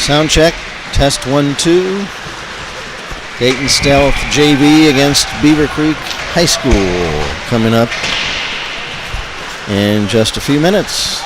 Sound check, test 1, 2. Dayton Stealth JV against Beaver Creek High School coming up in just a few minutes.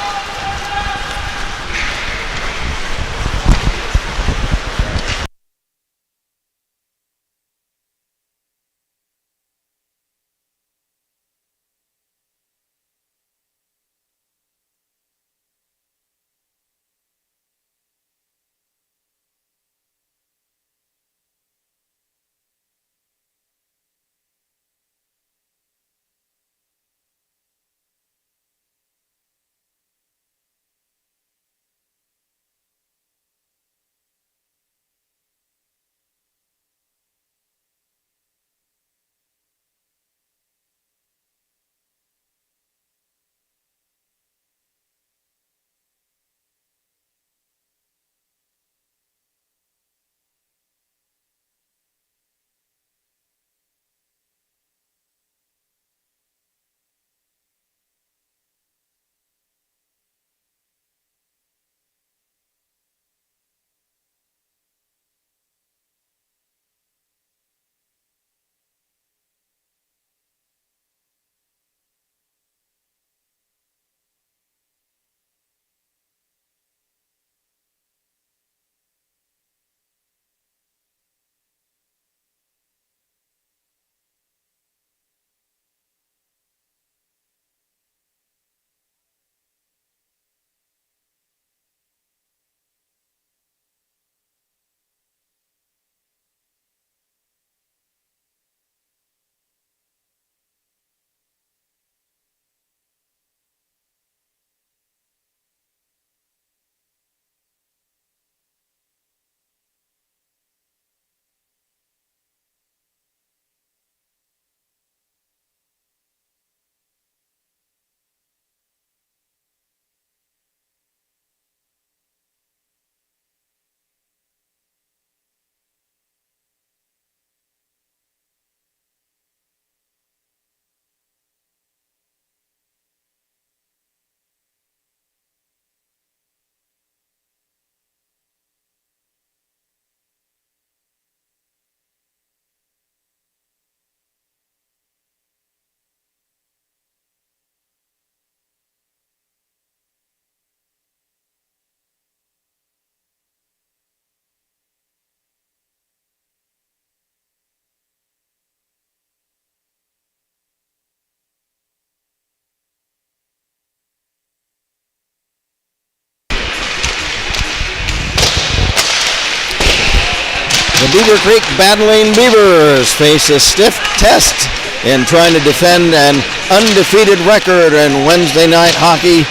The Beaver Creek Battling Beavers face a stiff test in trying to defend an undefeated record in Wednesday night hockey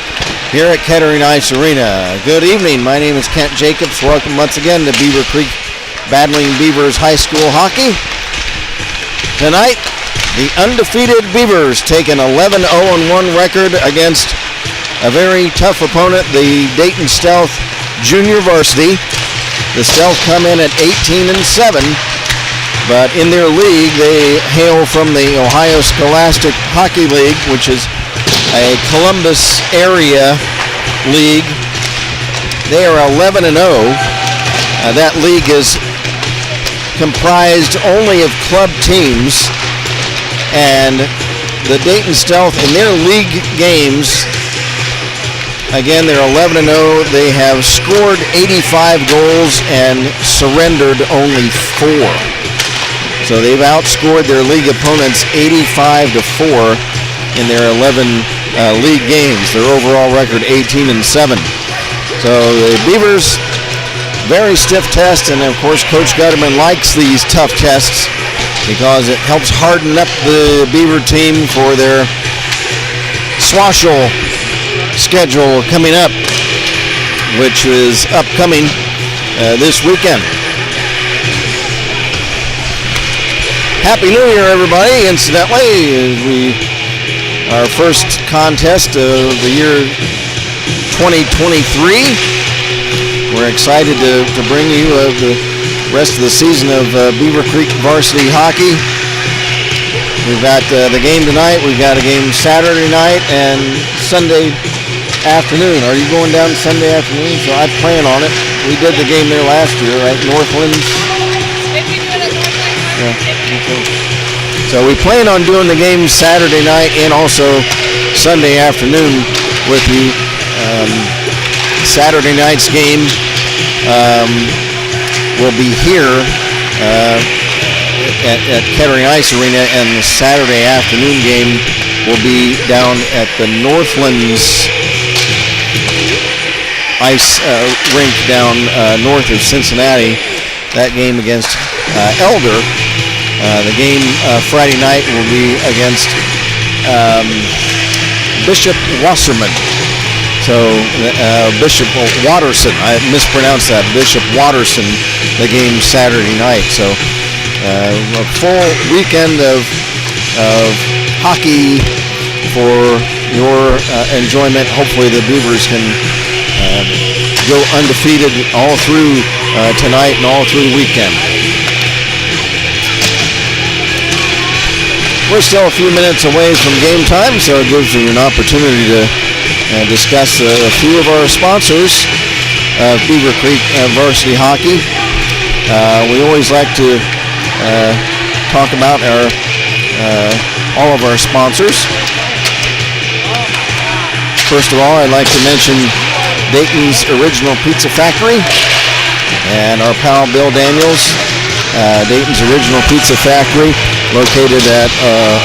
here at Kettering Ice Arena. Good evening. My name is Kent Jacobs. Welcome once again to Beaver Creek Battling Beavers High School Hockey. Tonight, the undefeated Beavers take an 11-0-1 record against a very tough opponent, the Dayton Stealth Junior Varsity. The Stealth come in at 18-7, but in their league, they hail from the Ohio Scholastic Hockey League, which is a Columbus area league. They are 11-0. That league is comprised only of club teams, and the Dayton Stealth in their league games, again, they're 11-0. They have scored 85 goals and surrendered only 4. So they've outscored their league opponents 85-4 in their 11 league games. Their overall record 18-7. So the Beavers, very stiff test, and of course Coach Gutterman likes these tough tests because it helps harden up the Beaver team for their Swashel schedule coming up, which is upcoming this weekend. Happy New Year, everybody. Incidentally, our first contest of the year 2023. We're excited to bring you the rest of the season of Beaver Creek varsity hockey. We've got the game tonight. We've got a game Saturday night and Sunday afternoon. Are you going down Sunday afternoon? So I plan on it. We did the game there last year, right? Northlands. Did we do it at Northlands? Yeah. So we plan on doing the game Saturday night and also Sunday afternoon with the Saturday night's game will be here at Kettering Ice Arena, and the Saturday afternoon game will be down at the Northlands ice rink down north of Cincinnati. That game against Elder. The game Friday night will be against Bishop Wasserman. So Bishop Watterson, I mispronounced that, Bishop Watterson, the game Saturday night. So a full weekend of hockey for your enjoyment. Hopefully the Beavers can go undefeated all through tonight and all through the weekend. We're still a few minutes away from game time, so it gives you an opportunity to discuss a few of our sponsors of Beaver Creek Varsity Hockey. We always like to talk about all of our sponsors. First of all, I'd like to mention Dayton's Original Pizza Factory and our pal Bill Daniels. Dayton's Original Pizza Factory, located at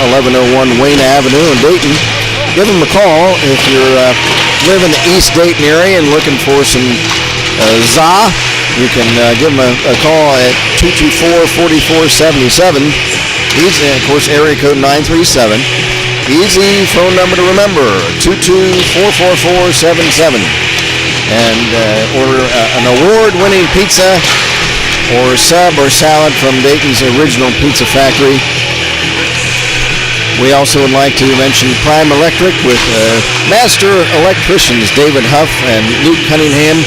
1101 Wayne Avenue in Dayton. Give them a call if you live in the East Dayton area and looking for some za. You can give them a call at 224-4477. Easy, of course, area code 937. Easy phone number to remember, 2244477. And order an award-winning pizza or sub or salad from Dayton's Original Pizza Factory. We also would like to mention Prime Electric with master electricians David Huff and Luke Cunningham.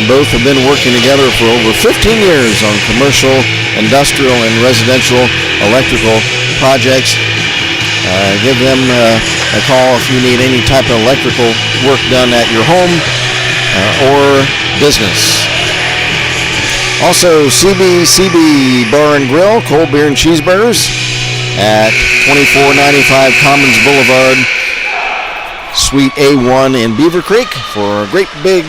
Both have been working together for over 15 years on commercial, industrial, and residential electrical projects. Give them a call if you need any type of electrical work done at your home or business. Also, CBCB Bar and Grill, cold beer and cheeseburgers at 2495 Commons Boulevard, Suite A1 in Beaver Creek for great big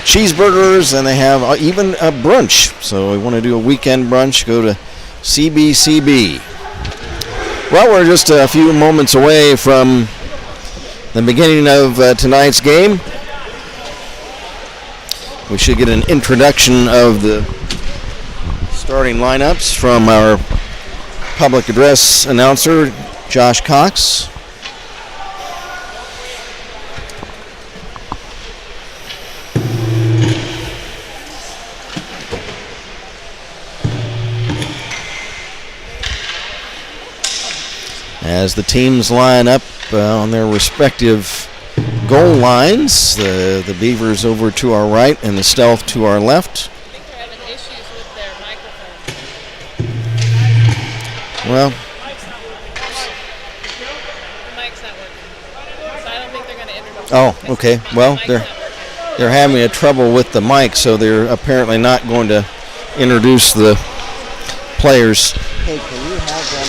cheeseburgers, and they have even a brunch. So we want to do a weekend brunch, go to CBCB. Well, we're just a few moments away from the beginning of tonight's game. We should get an introduction of the starting lineups from our public address announcer, Josh Cox. As the teams line up on their respective goal lines, the Beavers over to our right and the Stealth to our left. I think they're having issues with their microphone. Well, The mic's not working. So I don't think they're going to introduce. oh, okay. Well, they're having a trouble with the mic, so they're apparently not going to introduce the players. Hey, can you have them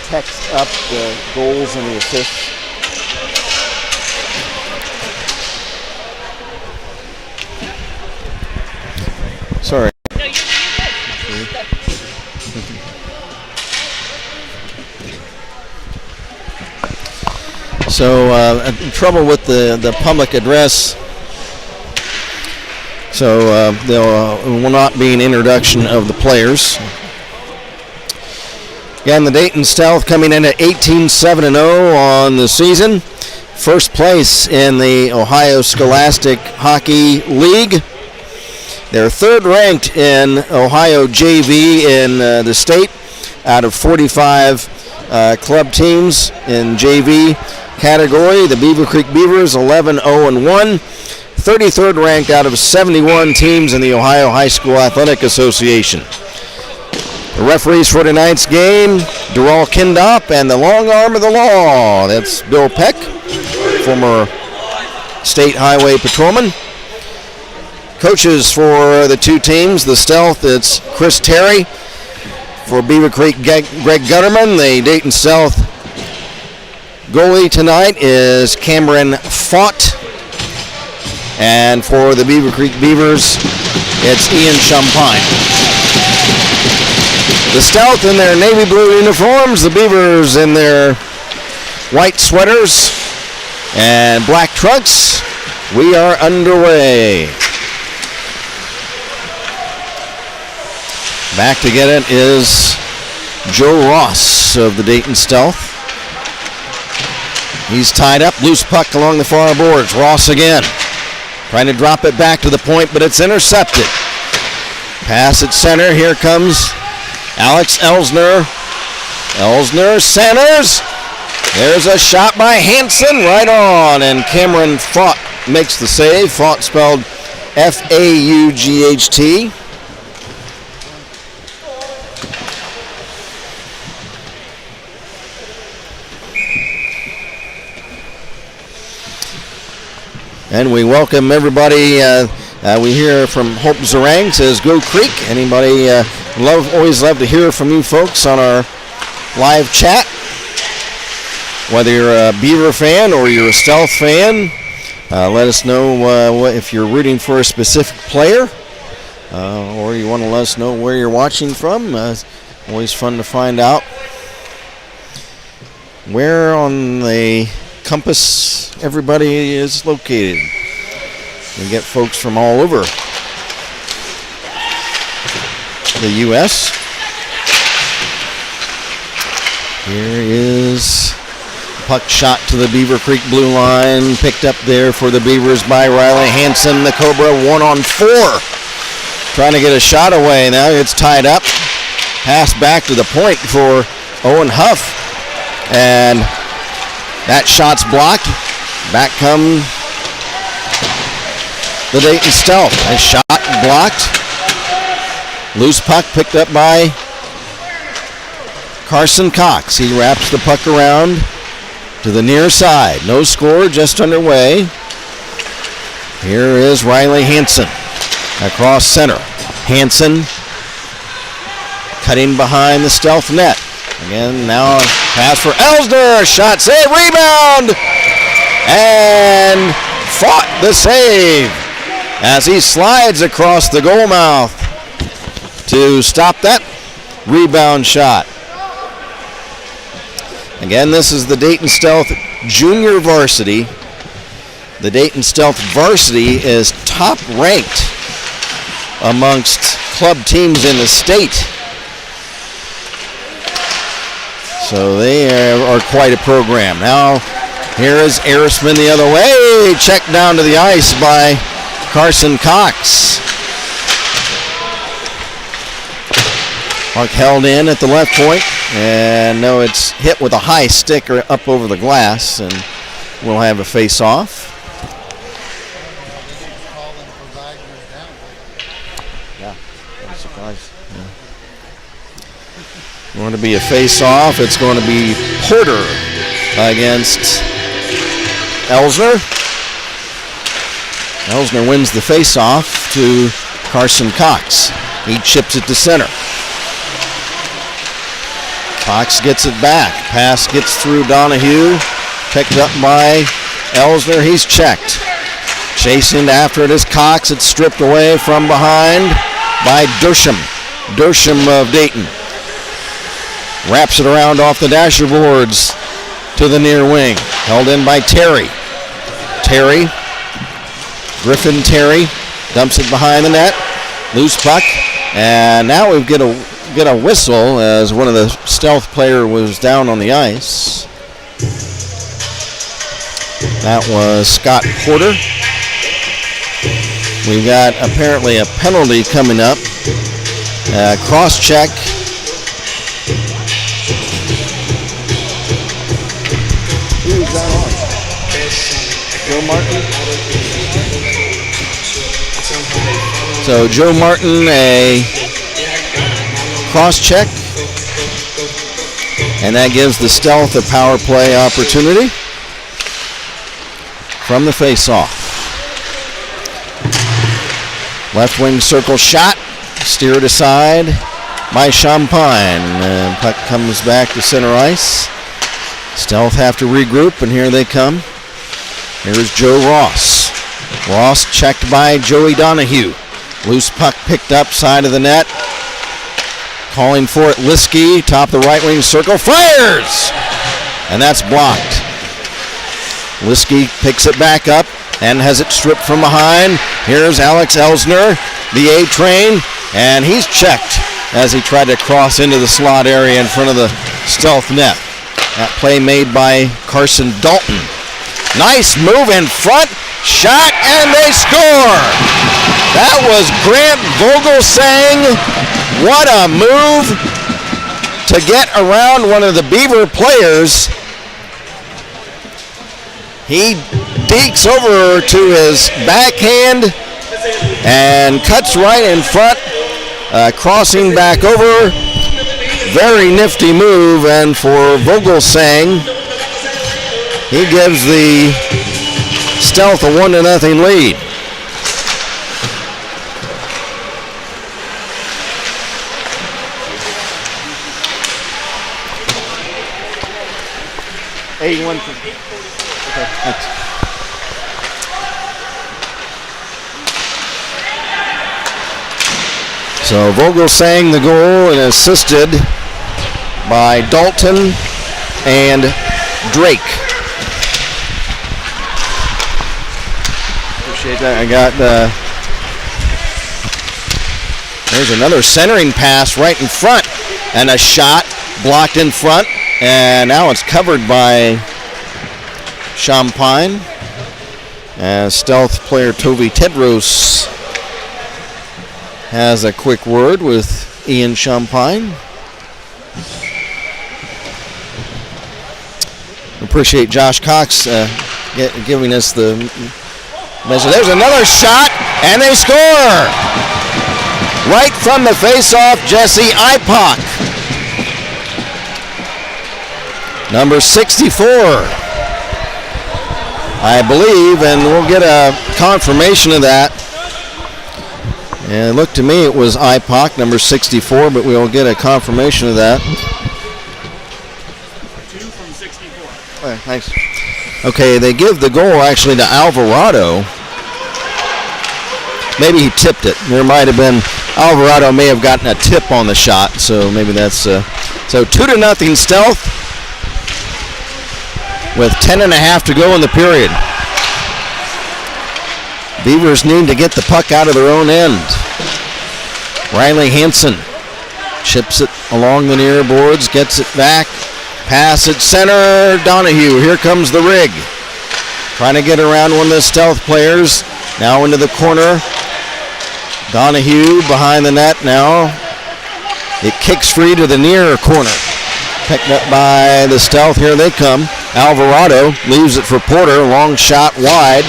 text up the goals and the assists? Sorry. No, you're good. So trouble with the public address. So there will not be an introduction of the players. Again, the Dayton Stealth coming in at 18-7-0 on the season. First place in the Ohio Scholastic Hockey League. They're third ranked in Ohio JV in the state out of 45 club teams in JV category. The Beaver Creek Beavers 11-0-1. 33rd ranked out of 71 teams in the Ohio High School Athletic Association. The referees for tonight's game, Darrell Kindop and the long arm of the law. That's Bill Peck, former State Highway Patrolman. Coaches for the two teams, the Stealth, it's Chris Terry. For Beaver Creek, Greg Gutterman. The Dayton Stealth goalie tonight is Cameron Fott. And for the Beaver Creek Beavers, it's Ian Champagne. The Stealth in their navy blue uniforms, the Beavers in their white sweaters and black trunks. We are underway. Back to get it is Joe Ross of the Dayton Stealth. He's tied up, loose puck along the far boards. Ross again, trying to drop it back to the point, but it's intercepted. Pass at center, here comes Alex Elsner. Elsner centers. There's a shot by Hansen, right on, and Cameron Fott makes the save. Fott spelled F-A-U-G-H-T. And we welcome everybody. We hear from Hope Zarang, says go Creek. Anybody always love to hear from you folks on our live chat. Whether you're a Beaver fan or you're a Stealth fan, let us know if you're rooting for a specific player or you want to let us know where you're watching from. Always fun to find out where on the compass everybody is located. We get folks from all over the U.S. Here is puck shot to the Beaver Creek blue line, picked up there for the Beavers by Riley Hansen. The Cobra 1-on-4, trying to get a shot away. Now it's tied up. Pass back to the point for Owen Huff, and that shot's blocked. Back come the Dayton Stealth. A shot blocked. Loose puck picked up by Carson Cox. He wraps the puck around to the near side. No score, just underway. Here is Riley Hansen across center. Hansen cutting behind the Stealth net. Again, now pass for Elsner. Shot, save, rebound. And fought the save as he slides across the goal mouth to stop that rebound shot. Again, this is the Dayton Stealth junior varsity. The Dayton Stealth varsity is top ranked amongst club teams in the state. So they are quite a program. Now, here is Arisman the other way. Checked down to the ice by Carson Cox. Puck held in at the left point. And no, it's hit with a high stick or up over the glass. And we'll have a face-off. Yeah, I'm surprised. Yeah. Going to be a face-off. It's going to be Porter against Elsner. Elsner wins the face-off to Carson Cox. He chips it to center. Cox gets it back. Pass gets through Donahue. Picked up by Elsner. He's checked. Chasing after it is Cox. It's stripped away from behind by Dersham. Dersham of Dayton. Wraps it around off the dasher boards to the near wing. Held in by Terry. Terry. Griffin Terry dumps it behind the net. Loose puck. And now we get a whistle as one of the Stealth player was down on the ice. That was Scott Porter. We've got apparently a penalty coming up. Cross check. Who's that on? Joe Martin? So Joe Martin, a cross check. And that gives the Stealth a power play opportunity from the face-off. Left wing circle shot, steered aside by Champagne. And puck comes back to center ice. Stealth have to regroup, and here they come. Here's Joe Ross. Ross checked by Joey Donahue. Loose puck picked up, side of the net. Calling for it, Liskey, top of the right wing circle, fires! And that's blocked. Liskey picks it back up and has it stripped from behind. Here's Alex Elsner, the A-train, and he's checked as he tried to cross into the slot area in front of the Stealth net. That play made by Carson Dalton. Nice move in front, shot, and they score! That was Grant Vogelsang. What a move to get around one of the Beaver players. He dekes over to his backhand and cuts right in front, crossing back over. Very nifty move, and for Vogelsang, he gives the Stealth a 1-0 lead. A1. Okay, thanks. So Vogelsang the goal, and assisted by Dalton and Drake. Appreciate that. I got there's another centering pass right in front, and a shot blocked in front, and now it's covered by Champagne. As Stealth player Tovi Tedros has a quick word with Ian Champagne. Appreciate Josh Cox giving us the message. There's another shot, and they score! Right from the face-off, Jesse Ipock. Number 64, I believe, and we'll get a confirmation of that. And it looked to me it was Ipock, number 64, but we'll get a confirmation of that. 2 from 64. Okay, thanks. Okay, they give the goal actually to Alvarado. Maybe he tipped it. There might have been, Alvarado may have gotten a tip on the shot, so maybe that's, so 2-0 Stealth with 10.5 to go in the period. Beavers need to get the puck out of their own end. Riley Hansen chips it along the near boards, gets it back, pass at center, Donahue, here comes the rig. Trying to get around one of the Stealth players, now into the corner. Donahue behind the net now. It kicks free to the near corner. Picked up by the Stealth, here they come. Alvarado leaves it for Porter, long shot wide.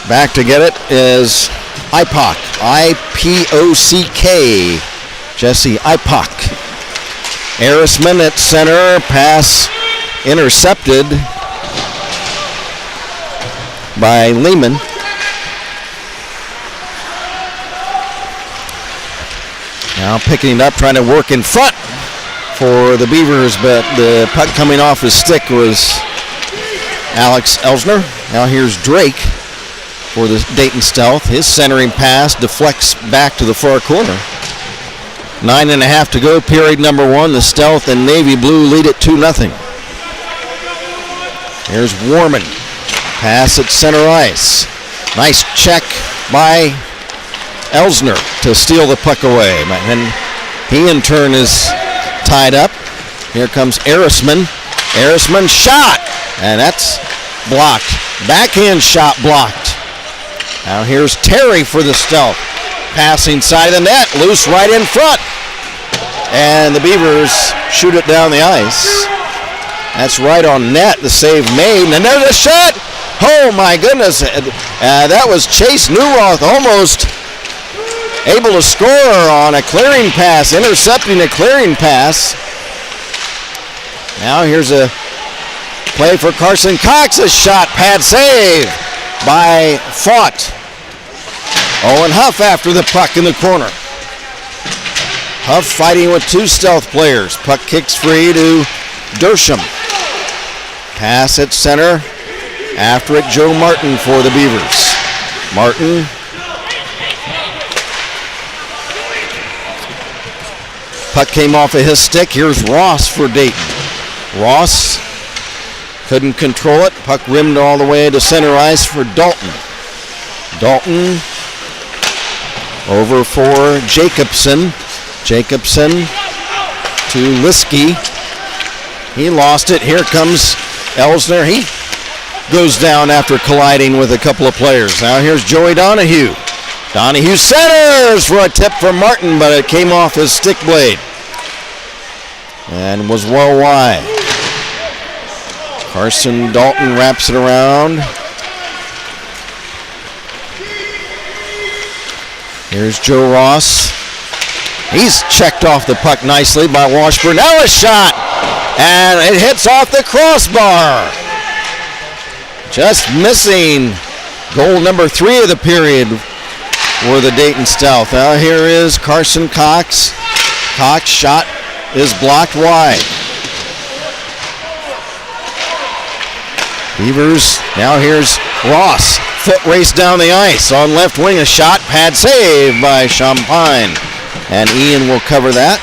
Back to get it is Ipock, I-P-O-C-K, Jesse Ipock. Arisman at center, pass intercepted by Lehman. Now picking it up, trying to work in front for the Beavers, but the puck coming off his stick was Alex Elsner. Now here's Drake for the Dayton Stealth. His centering pass deflects back to the far corner. 9.5 to go, period number 1. The Stealth and Navy Blue lead it 2-0. Here's Warman. Pass at center ice. Nice check by Elsner to steal the puck away. And he in turn is tied up. Here comes Arisman. Arisman shot, and that's blocked. Backhand shot blocked. Now here's Terry for the Stealth. Passing side of the net, loose right in front. And the Beavers shoot it down the ice. That's right on net, the save made. And there's a shot! Oh my goodness. That was Chase Newroth almost able to score on a clearing pass, intercepting a clearing pass. Now here's a play for Carson Cox. A shot, pad save by Fought. Owen Huff after the puck in the corner. Huff fighting with two stealth players. Puck kicks free to Dersham. Pass at center. After it, Joe Martin for the Beavers. Martin. Puck came off of his stick. Here's Ross for Dayton. Ross couldn't control it. Puck rimmed all the way to center ice for Dalton. Dalton over for Jacobson. Jacobson to Liskey. He lost it. Here comes Elsner. He goes down after colliding with a couple of players. Now here's Joey Donahue. Donahue centers for a tip from Martin, but it came off his stick blade and was well wide. Carson Dalton wraps it around. Here's Joe Ross. He's checked off the puck nicely by Washburn. Now a shot, and it hits off the crossbar. Just missing goal number 3 of the period for the Dayton Stealth. Now here is Carson Cox. Cox shot is blocked wide. Beavers, now here's Ross. Foot race down the ice. On left wing, a shot. Pad save by Champagne. And Ian will cover that.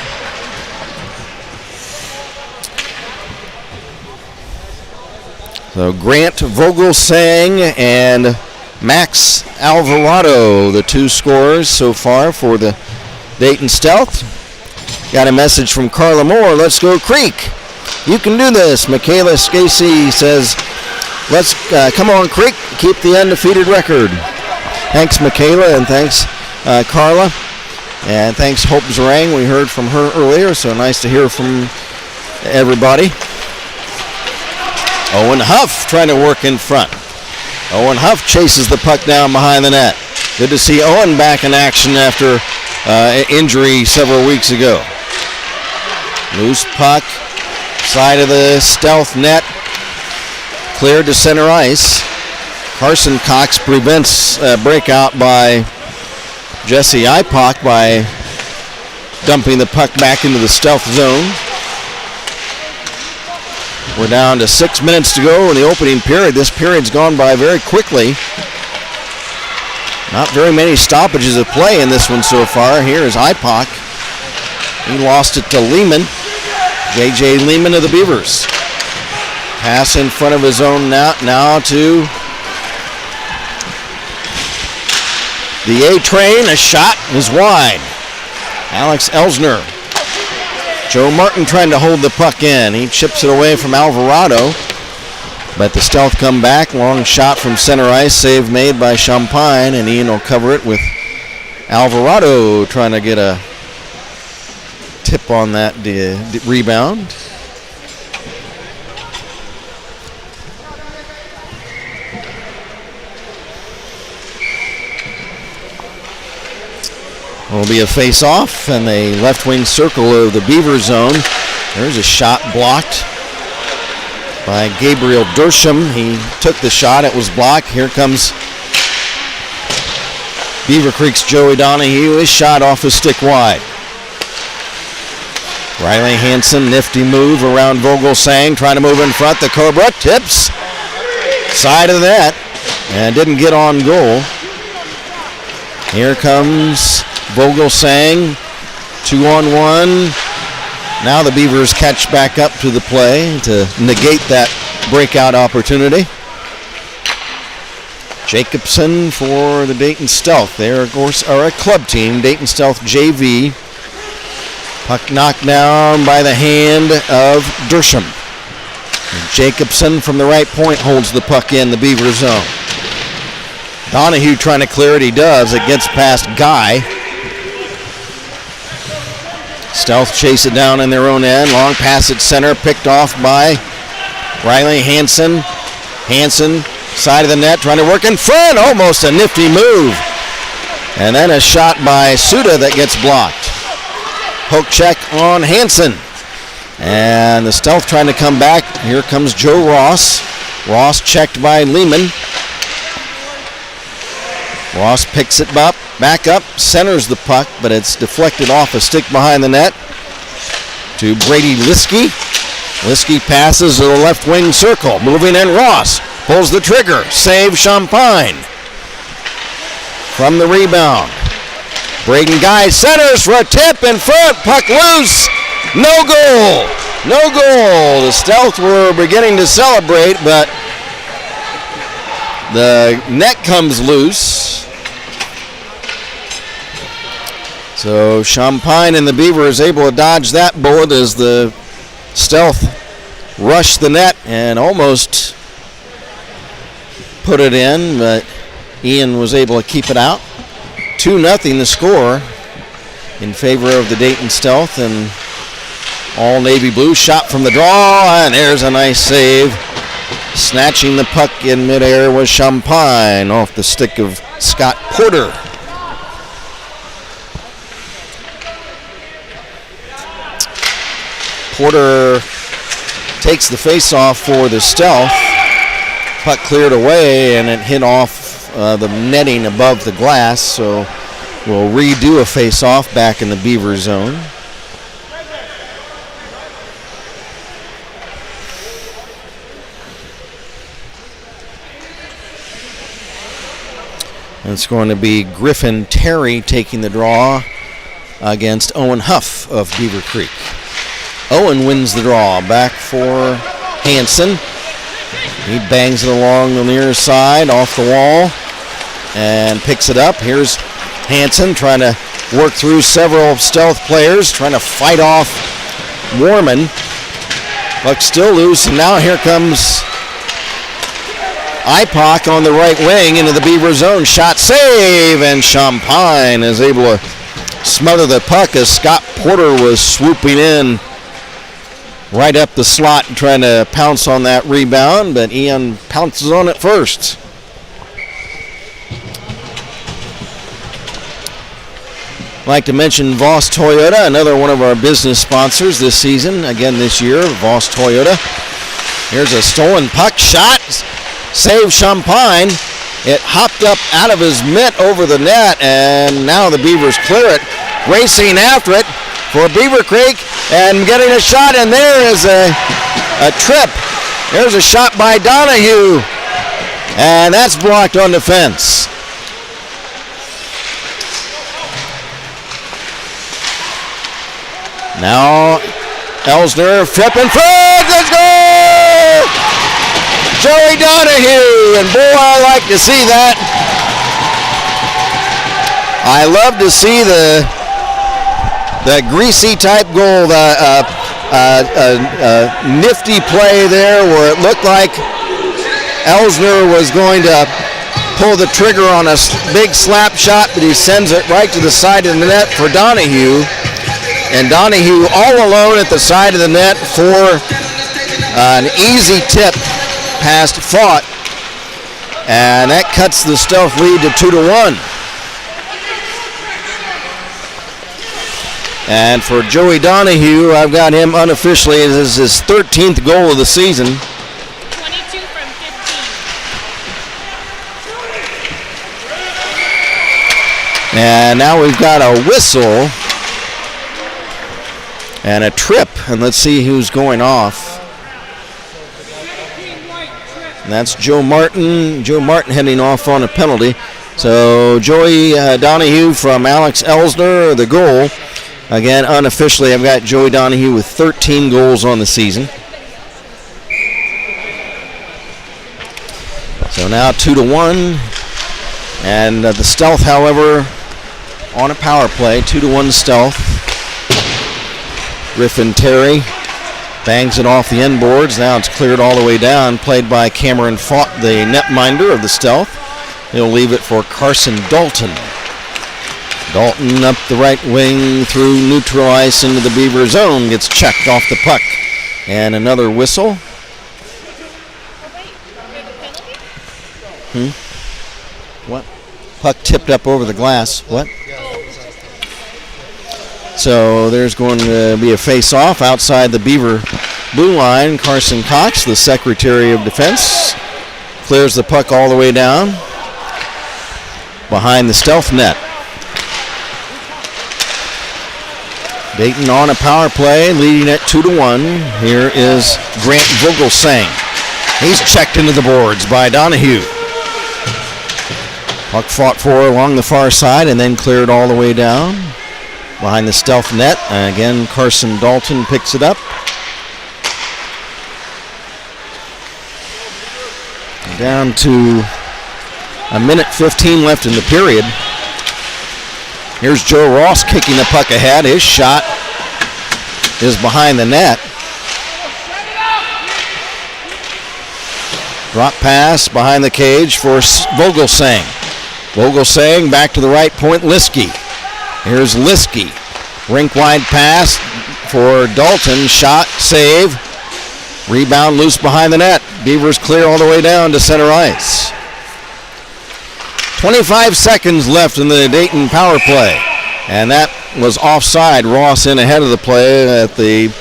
So Grant Vogelsang and Max Alvarado, the two scorers so far for the Dayton Stealth. Got a message from Carla Moore. Let's go Creek. You can do this. Michaela Scasey says, let's come on Creek, keep the undefeated record. Thanks Michaela, and thanks Carla, and thanks Hope Zarang. We heard from her earlier, so nice to hear from everybody. Owen Huff trying to work in front. Owen Huff chases the puck down behind the net. Good to see Owen back in action after injury several weeks ago. Loose puck, side of the Stealth net, cleared to center ice. Carson Cox prevents a breakout by Jesse Ipock by dumping the puck back into the Stealth zone. We're down to 6 minutes to go in the opening period. This period's gone by very quickly. Not very many stoppages of play in this one so far. Here is Ipock. He lost it to Lehman. J.J. Lehman of the Beavers. Pass in front of his own net now to the A-train. A shot is wide. Alex Elsner. Joe Martin trying to hold the puck in. He chips it away from Alvarado. But the Stealth come back. Long shot from center ice. Save made by Champagne. And Ian will cover it with Alvarado trying to get a tip on that rebound. Will be a face-off and a left wing circle of the Beaver zone. There's a shot blocked by Gabriel Dersham. He took the shot. It was blocked. Here comes Beaver Creek's Joey Donahue. His shot off his stick wide. Riley Hansen, nifty move around Vogelsang, trying to move in front. The Cobra tips side of the net and didn't get on goal. Here comes Vogelsang, 2-on-1. Now the Beavers catch back up to the play to negate that breakout opportunity. Jacobson for the Dayton Stealth. They, of course, are a club team, Dayton Stealth JV. Puck knocked down by the hand of Dersham. And Jacobson from the right point holds the puck in the Beaver zone. Donahue trying to clear it. He does. It gets past Guy. Stealth chase it down in their own end. Long pass at center, picked off by Riley Hansen. Hansen, side of the net, trying to work in front. Almost a nifty move. And then a shot by Suda that gets blocked. Poke check on Hansen. And the Stealth trying to come back. Here comes Joe Ross. Ross checked by Lehman. Ross picks it up, back up, centers the puck, but it's deflected off a stick behind the net to Brady Liskey. Liskey passes to the left wing circle, moving in. Ross pulls the trigger, save Champagne. From the rebound, Braden Guy centers for a tip in front, puck loose, no goal. No goal. The Stealth were beginning to celebrate, but the net comes loose. So Champagne and the Beaver is able to dodge that bullet as the Stealth rushed the net and almost put it in, but Ian was able to keep it out. 2-0 the score in favor of the Dayton Stealth, and all Navy Blue. Shot from the draw, and there's a nice save. Snatching the puck in midair was Champagne off the stick of Scott Porter. Porter takes the face-off for the Stealth. Puck cleared away, and it hit off the netting above the glass, so we'll redo a face-off back in the Beaver zone. It's going to be Griffin Terry taking the draw against Owen Huff of Beaver Creek. Owen wins the draw. Back for Hansen. He bangs it along the near side, off the wall, and picks it up. Here's Hansen trying to work through several Stealth players, trying to fight off Warman. Puck still loose, and now here comes Ipoc on the right wing into the Beaver zone. Shot, save, and Champagne is able to smother the puck as Scott Porter was swooping in right up the slot trying to pounce on that rebound, but Ian pounces on it first. I'd like to mention Voss Toyota, another one of our business sponsors this season, again this year, Voss Toyota. Here's a stolen puck shot, save Champagne. It hopped up out of his mitt over the net, and now the Beavers clear it, racing after it for Beaver Creek, and getting a shot, and there is a trip. There's a shot by Donahue, and that's blocked on defense. Now Elsner, flip in front, let's go! Joey Donahue, and boy, I like to see that. I love to see the greasy type goal, nifty play there where it looked like Elsner was going to pull the trigger on a big slap shot, but he sends it right to the side of the net for Donahue. And Donahue all alone at the side of the net for an easy tip past Fought. And that cuts the Stealth lead to 2-1. And for Joey Donahue, I've got him unofficially as his 13th goal of the season. 22 from 15. And now we've got a whistle and a trip, and let's see who's going off. And that's Joe Martin. Joe Martin heading off on a penalty. So Joey Donahue from Alex Elsner, the goal. Again, unofficially, I've got Joey Donahue with 13 goals on the season. So now 2-1. And the Stealth, however, on a power play, 2-1 Stealth. Griffin Terry bangs it off the end boards. Now it's cleared all the way down, played by Cameron Fought, the netminder of the Stealth. He'll leave it for Carson Dalton. Dalton up the right wing through neutral ice into the Beaver zone. Gets checked off the puck. And another whistle. What? Puck tipped up over the glass. What? So there's going to be a face-off outside the Beaver blue line. Carson Cox, the Secretary of Defense, clears the puck all the way down. behind the stealth net. Dayton on a power play, leading at 2-1. Here is Grant Vogelsang. He's checked into the boards by Donahue. Puck fought for along the far side and then cleared all the way down behind the stealth net. And again, Carson Dalton picks it up. Down to 1:15 left in the period. Here's Joe Ross kicking the puck ahead. His shot is behind the net. Drop pass behind the cage for Vogelsang. Vogelsang back to the right point, Liskey. Here's Liskey. Rink wide pass for Dalton. Shot, save. Rebound loose behind the net. Beavers clear all the way down to center ice. 25 seconds left in the Dayton power play. And that was offside. Ross in ahead of the play at the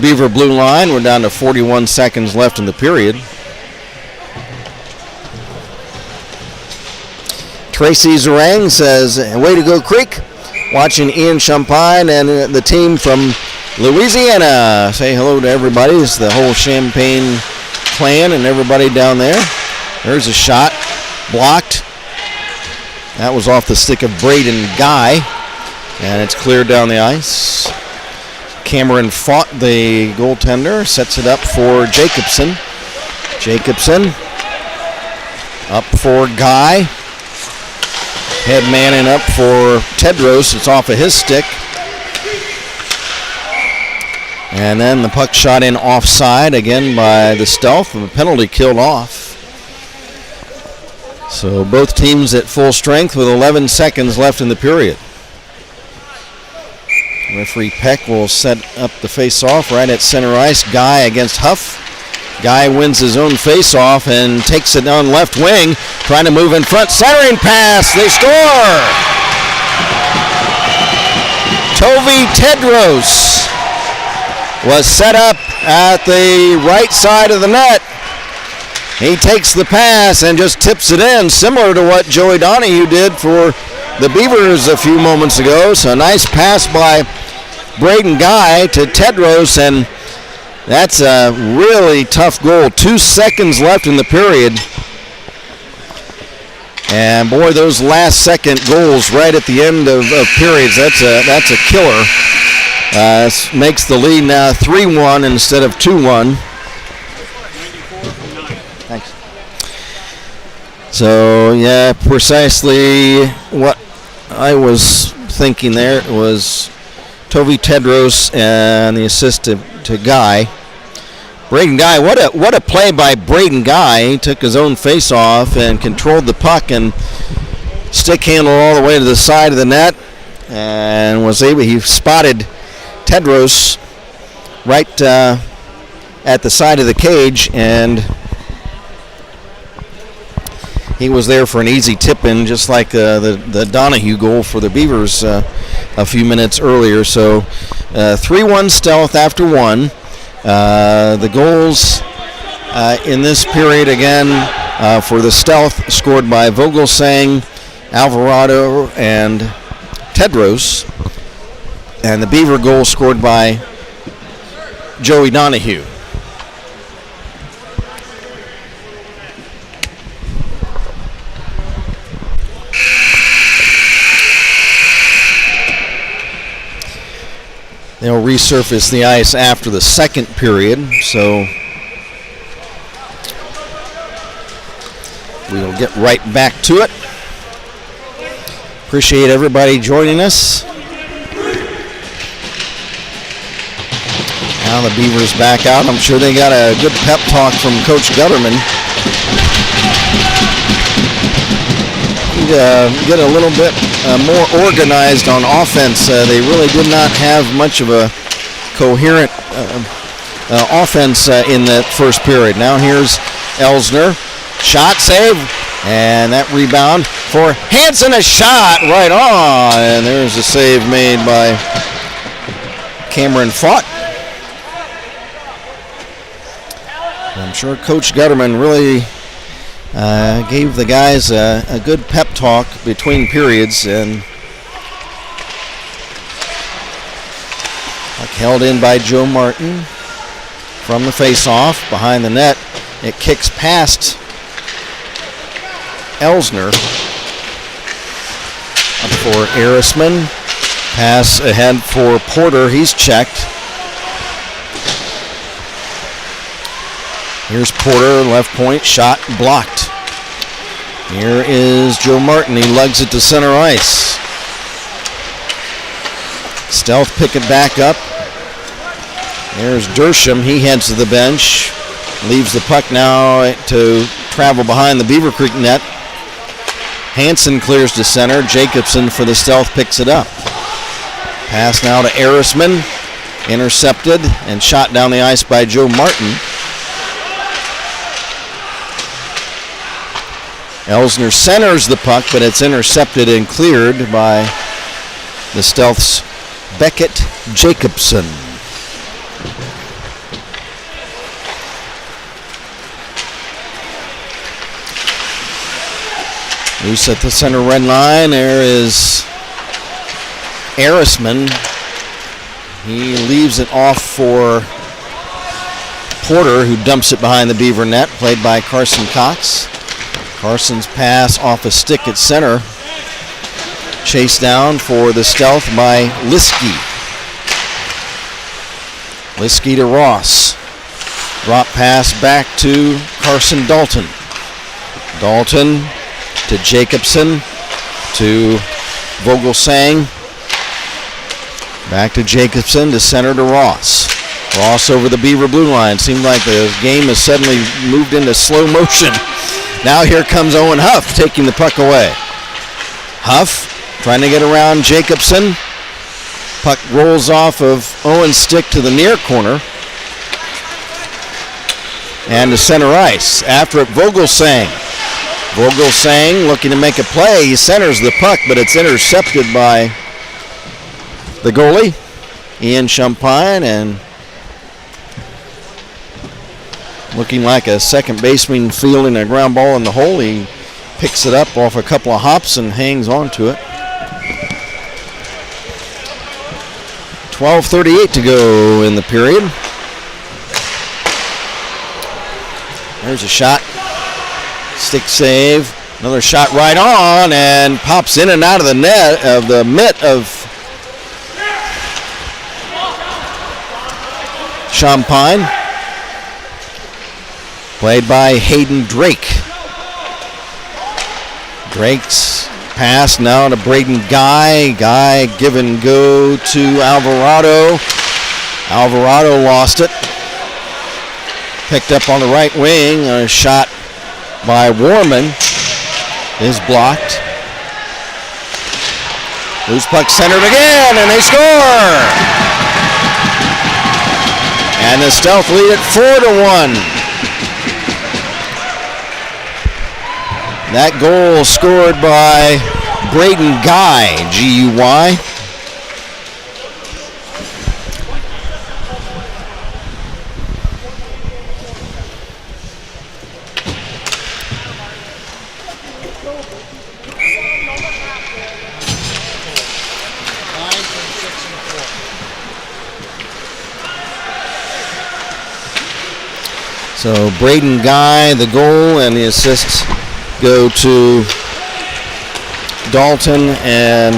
Beaver blue line. We're down to 41 seconds left in the period. Tracy Zarang says, way to go, Creek. Watching Ian Champagne and the team from Louisiana. Say hello to everybody. It's the whole Champagne clan and everybody down there. There's a shot. Blocked. That was off the stick of Braden Guy. And it's cleared down the ice. Cameron Fought, the goaltender, sets it up for Jacobson. Jacobson up for Guy. Head manning up for Tedros. It's off of his stick. And then the puck shot in offside again by the Stealth. And the penalty killed off. So both teams at full strength with 11 seconds left in the period. Referee Peck will set up the face-off right at center ice. Guy against Huff. Guy wins his own face-off and takes it down left wing, trying to move in front. Centering pass. They score! Tovi Tedros was set up at the right side of the net. He takes the pass and just tips it in, similar to what Joey Donahue did for the Beavers a few moments ago. So a nice pass by Braden Guy to Tedros, and that's a really tough goal. 2 seconds left in the period. And boy, those last second goals right at the end of periods, that's a killer. This makes the lead now 3-1 instead of 2-1. Thanks. So, yeah, precisely what I was thinking there. It was Tovi Tedros and the assist to Guy. Braden Guy, what a play by Braden Guy. He took his own face-off and controlled the puck and stick handled all the way to the side of the net and he spotted Tedros right at the side of the cage, and he was there for an easy tip-in, just like the Donahue goal for the Beavers a few minutes earlier. So 3-1 Stealth after one. The goals in this period again for the Stealth scored by Vogelsang, Alvarado, and Tedros. And the Beaver goal scored by Joey Donahue. They'll resurface the ice after the second period, so we'll get right back to it. Appreciate everybody joining us. Now the Beavers back out. I'm sure they got a good pep talk from Coach Gutterman. Get a little bit more organized on offense. They really did not have much of a coherent offense in that first period. Now here's Elsner. Shot, save, and that rebound for Hansen. A shot right on, and there's a save made by Cameron Fought. I'm sure Coach Gutterman really Gave the guys a good pep talk between periods, and held in by Joe Martin from the face-off behind the net. It kicks past Elsner. Up for Arisman. Pass ahead for Porter. He's checked. Here's Porter, left point, shot blocked. Here is Joe Martin. He lugs it to center ice. Stealth pick it back up. There's Dersham. He heads to the bench. Leaves the puck now to travel behind the Beaver Creek net. Hansen clears to center. Jacobson for the Stealth picks it up. Pass now to Arisman. Intercepted and shot down the ice by Joe Martin. Elsner centers the puck, but it's intercepted and cleared by the Stealth's Beckett Jacobson. Loose at the center red line. There is Arisman. He leaves it off for Porter, who dumps it behind the Beaver net, played by Carson Cox. Carson's pass off a stick at center. Chased down for the Stealth by Liskey. Liskey to Ross. Drop pass back to Carson Dalton. Dalton to Jacobson, to Vogelsang. Back to Jacobson, to center to Ross. Ross over the Beaver blue line. Seemed like the game has suddenly moved into slow motion. Now here comes Owen Huff taking the puck away. Huff trying to get around Jacobson. Puck rolls off of Owen's stick to the near corner. And to center ice. After it, Vogelsang. Vogelsang looking to make a play. He centers the puck, but it's intercepted by the goalie, Ian Champagne, and looking like a second baseman fielding a ground ball in the hole. He picks it up off a couple of hops and hangs on to it. 12:38 to go in the period. There's a shot. Stick save. Another shot right on and pops in and out of the net, of the mitt of Champagne. Played by Hayden Drake. Drake's pass now to Braden Guy. Guy give and go to Alvarado. Alvarado lost it. Picked up on the right wing. A shot by Warman is blocked. Loose puck centered again, and they score! And the Stealth lead it 4-1. That goal scored by Braden Guy, G-U-Y. So Braden Guy, the goal, and the assists go to Dalton and,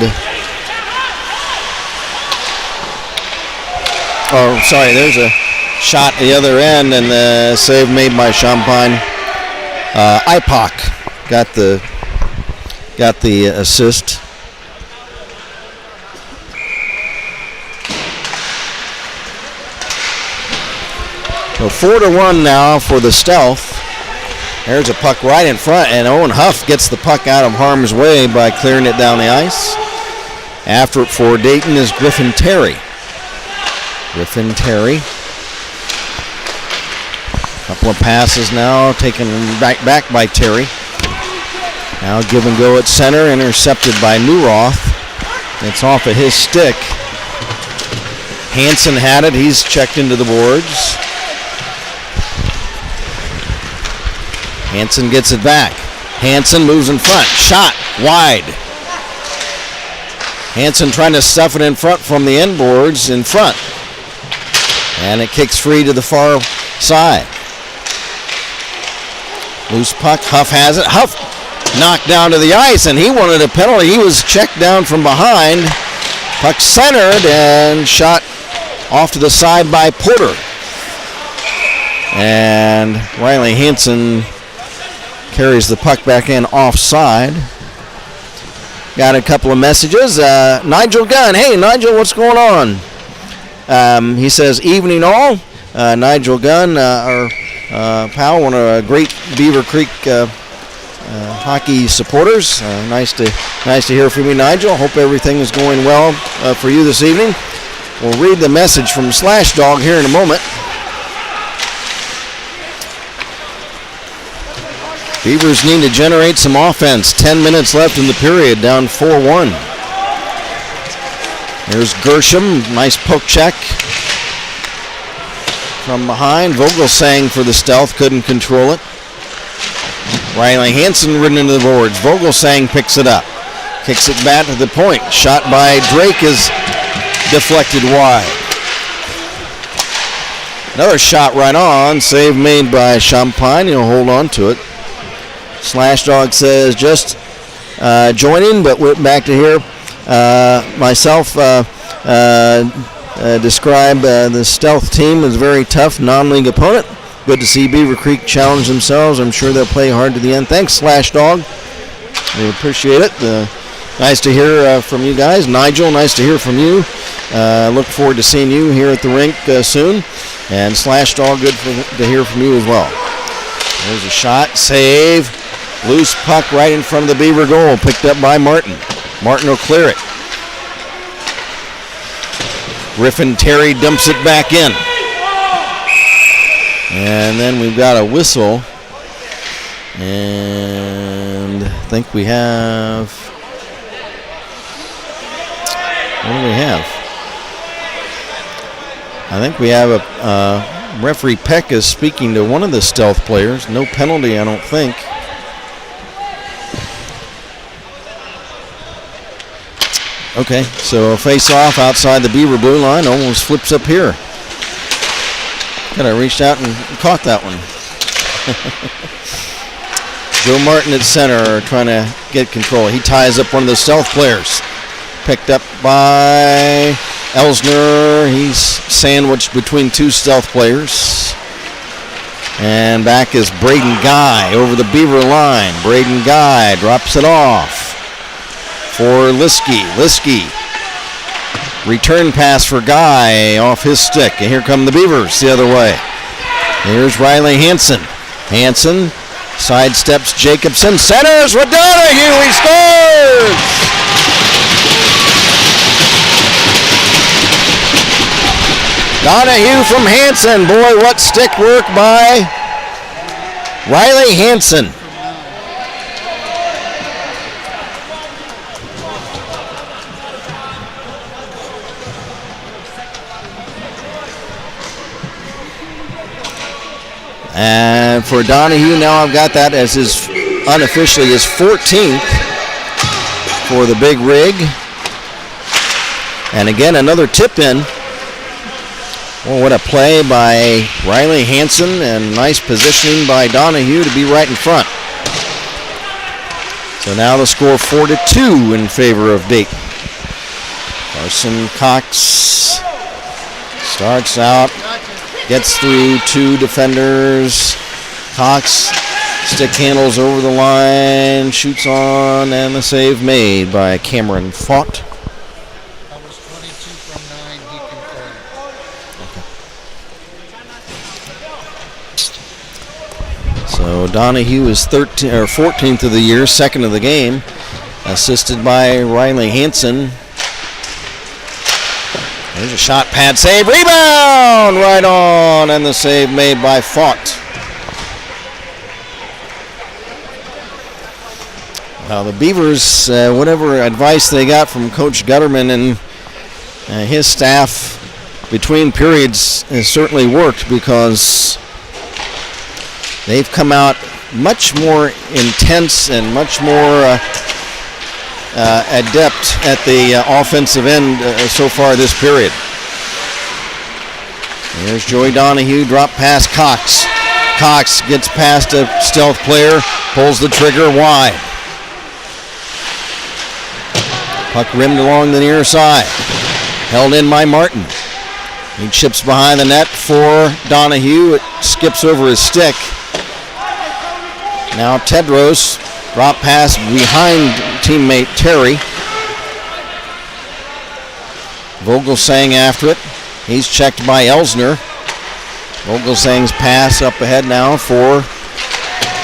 there's a shot at the other end, and the save made by Champagne. Ipoc got the assist. So 4-1 now for the Stealth. There's a puck right in front, and Owen Huff gets the puck out of harm's way by clearing it down the ice. After it for Dayton is Griffin Terry. Griffin Terry. Couple of passes now taken back by Terry. Now give and go at center, intercepted by Newroth. It's off of his stick. Hansen had it. He's checked into the boards. Hansen gets it back. Hansen moves in front. Shot wide. Hansen trying to stuff it in front from the end boards in front. And it kicks free to the far side. Loose puck. Huff has it. Huff knocked down to the ice, and he wanted a penalty. He was checked down from behind. Puck centered and shot off to the side by Porter. And Riley Hansen carries the puck back in offside. Got a couple of messages. Nigel Gunn. Hey, Nigel, what's going on? He says, evening all. Nigel Gunn, our pal, one of our great Beaver Creek hockey supporters. Nice to hear from you, Nigel. Hope everything is going well for you this evening. We'll read the message from Slash Dog here in a moment. Beavers need to generate some offense. 10 minutes left in the period, down 4-1. Here's Gershom, nice poke check from behind. Vogelsang for the stealth, couldn't control it. Riley Hansen ridden into the boards. Vogelsang picks it up, kicks it back to the point. Shot by Drake is deflected wide. Another shot right on, save made by Champagne. He'll hold on to it. Slash Dog says just joining, but we're back to here. Myself describe the stealth team as a very tough non-league opponent. Good to see Beaver Creek challenge themselves. I'm sure they'll play hard to the end. Thanks, Slash Dog. We appreciate it. Nice to hear from you guys. Nigel, nice to hear from you. Look forward to seeing you here at the rink soon. And Slash Dog, good to hear from you as well. There's a shot, save. Loose puck right in front of the Beaver goal, picked up by Martin. Martin will clear it. Griffin Terry dumps it back in. And then we've got a whistle. And I think we have... What do we have? I think we have a referee Peck is speaking to one of the stealth players. No penalty, I don't think. Okay, so a face-off outside the Beaver blue line, almost flips up here. Kind of reached out and caught that one. Joe Martin at center trying to get control. He ties up one of the stealth players. Picked up by Elsner. He's sandwiched between two stealth players. And back is Braden Guy over the Beaver line. Braden Guy drops it off for Liskey. Liskey. Return pass for Guy off his stick. And here come the Beavers the other way. Here's Riley Hansen. Hansen sidesteps Jacobson. Centers with Donahue. He scores! Donahue from Hansen. Boy, what stick work by Riley Hansen. And for Donahue, now I've got that as his, unofficially, his 14th for the big rig. And again, another tip in. Well, what a play by Riley Hansen and nice positioning by Donahue to be right in front. So now the score 4-2 in favor of Dayton. Carson Cox starts out, gets through two defenders. Cox stick handles over the line, shoots on, and the save made by Cameron Fott. That was 22 from 9, he confirmed. So Donahue is 14th of the year, second of the game, assisted by Riley Hansen. There's a shot, pad save, rebound, right on, and the save made by Fott. Now the Beavers, whatever advice they got from Coach Gutterman and his staff between periods has certainly worked, because they've come out much more intense and much more adept at the offensive end so far this period. There's Joey Donahue, drop pass Cox. Cox gets past a stealth player, pulls the trigger wide. Puck rimmed along the near side. Held in by Martin. He chips behind the net for Donahue. It skips over his stick. Now Tedros, drop pass behind teammate Terry. Vogelsang after it. He's checked by Elsner. Vogelsang's pass up ahead now for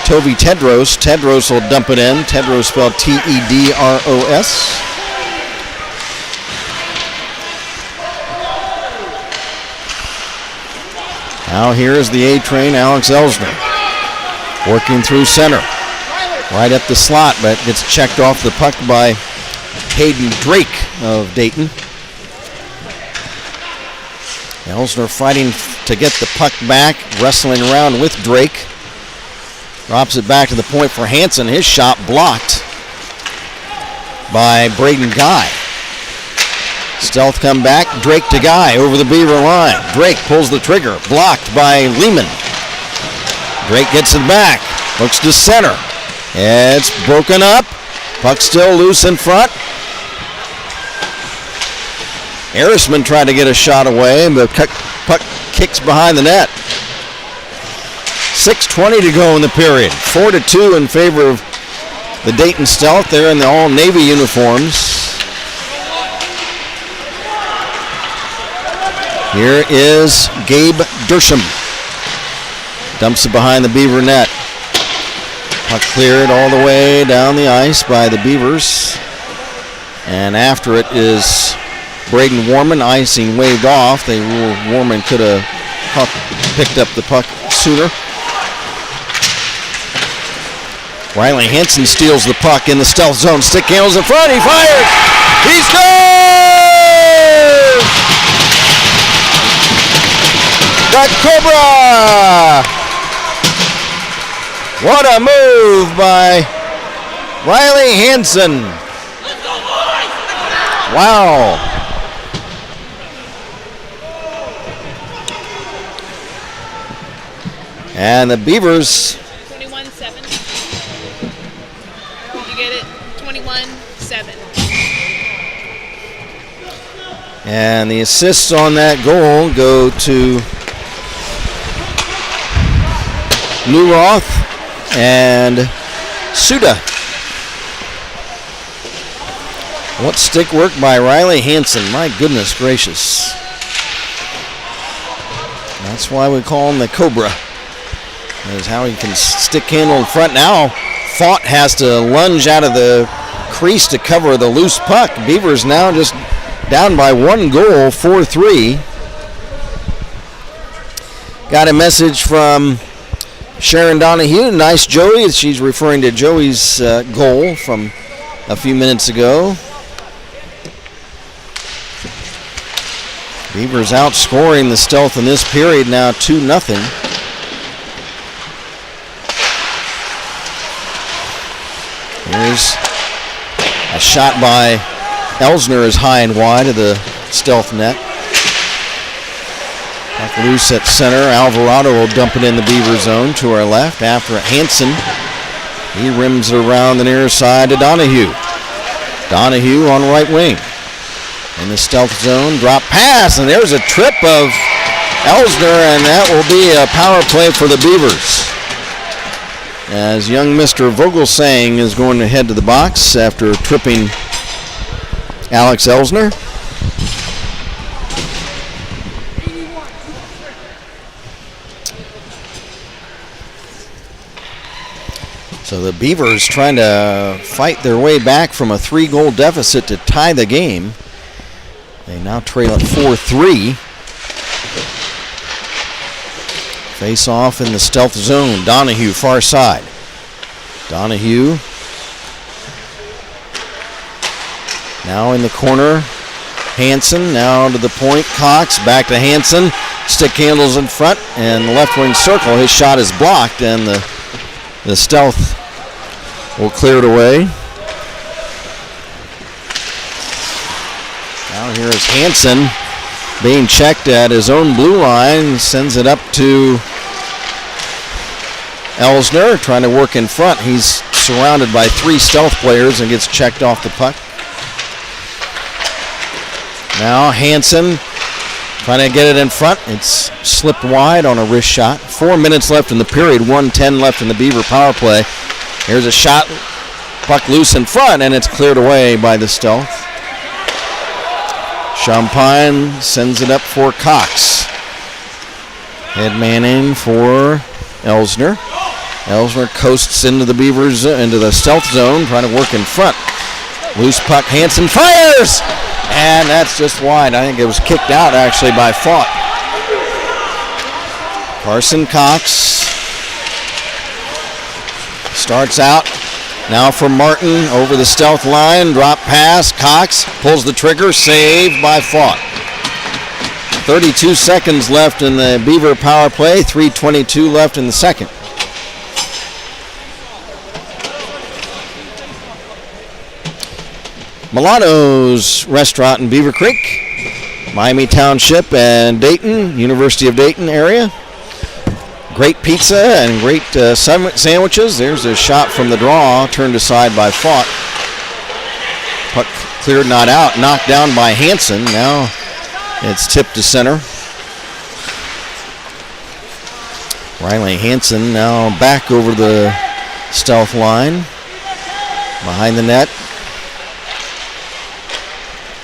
Toby Tedros. Tedros will dump it in. Tedros spelled Tedros. Now here is the A-train, Alex Elsner. Working through center. Right at the slot, but gets checked off the puck by Hayden Drake of Dayton. Elsner fighting to get the puck back, wrestling around with Drake. Drops it back to the point for Hansen. His shot blocked by Braden Guy. Stealth come back, Drake to Guy over the Beaver line. Drake pulls the trigger, blocked by Lehman. Drake gets it back, looks to center. It's broken up, puck still loose in front. Harrisman tried to get a shot away, but puck kicks behind the net. 6:20 to go in the period. 4-2 in favor of the Dayton Stealth. They're in the all-Navy uniforms. Here is Gabe Dersham. Dumps it behind the Beaver net. Puck cleared all the way down the ice by the Beavers. And after it is Braden Warman. Icing waved off. They ruled Warman could have picked up the puck sooner. Riley Hansen steals the puck in the stealth zone. Stick handles in front. He fires. He scores! The Cobra! What a move by Riley Hansen. Wow. And the Beavers. 21-7. Did you get it? 21-7. And the assists on that goal go to Newroth and Suda. What stick work by Riley Hansen. My goodness gracious. That's why we call him the Cobra. Is how he can stick handle in front. Now Fought has to lunge out of the crease to cover the loose puck. Beavers now just down by 1 goal, 4-3. Got a message from Sharon Donahue. Nice Joey. She's referring to Joey's goal from a few minutes ago. Beavers outscoring the Stealth in this period now 2-0. Here's a shot by Elsner is high and wide of the Stealth net. Puck loose at center. Alvarado will dump it in the Beaver zone to our left. After it, Hansen. He rims it around the near side to Donahue. Donahue on right wing. In the Stealth zone, drop pass, and there's a trip of Elsner, and that will be a power play for the Beavers. As young Mr. Vogelsang is going to head to the box after tripping Alex Elsner. So the Beavers trying to fight their way back from a 3-goal deficit to tie the game. They now trail at 4-3. Face off in the Stealth zone. Donahue far side. Donahue now in the corner. Hansen now to the point. Cox back to Hansen. Stick handles in front and the left wing circle. His shot is blocked and the The Stealth will clear it away. Now here is Hansen being checked at his own blue line. Sends it up to Elsner, trying to work in front. He's surrounded by 3 Stealth players and gets checked off the puck. Now Hansen trying to get it in front. It's slipped wide on a wrist shot. 4 minutes left in the period. 1:10 left in the Beaver power play. Here's a shot. Puck loose in front, and it's cleared away by the Stealth. Champagne sends it up for Cox. Head man in for Elsner. Elsner coasts into the Beavers, into the Stealth zone, trying to work in front. Loose puck. Hansen fires! And that's just wide. I think it was kicked out, actually, by Fought. Carson Cox starts out. Now for Martin over the Stealth line. Drop pass. Cox pulls the trigger. Saved by Fought. 32 seconds left in the Beaver power play. 3:22 left in the second. Milano's Restaurant in Beaver Creek, Miami Township and Dayton, University of Dayton area. Great pizza and great sandwiches. There's a shot from the draw, turned aside by Fought. Puck cleared, not out, knocked down by Hansen. Now it's tipped to center. Riley Hansen now back over the Stealth line, behind the net.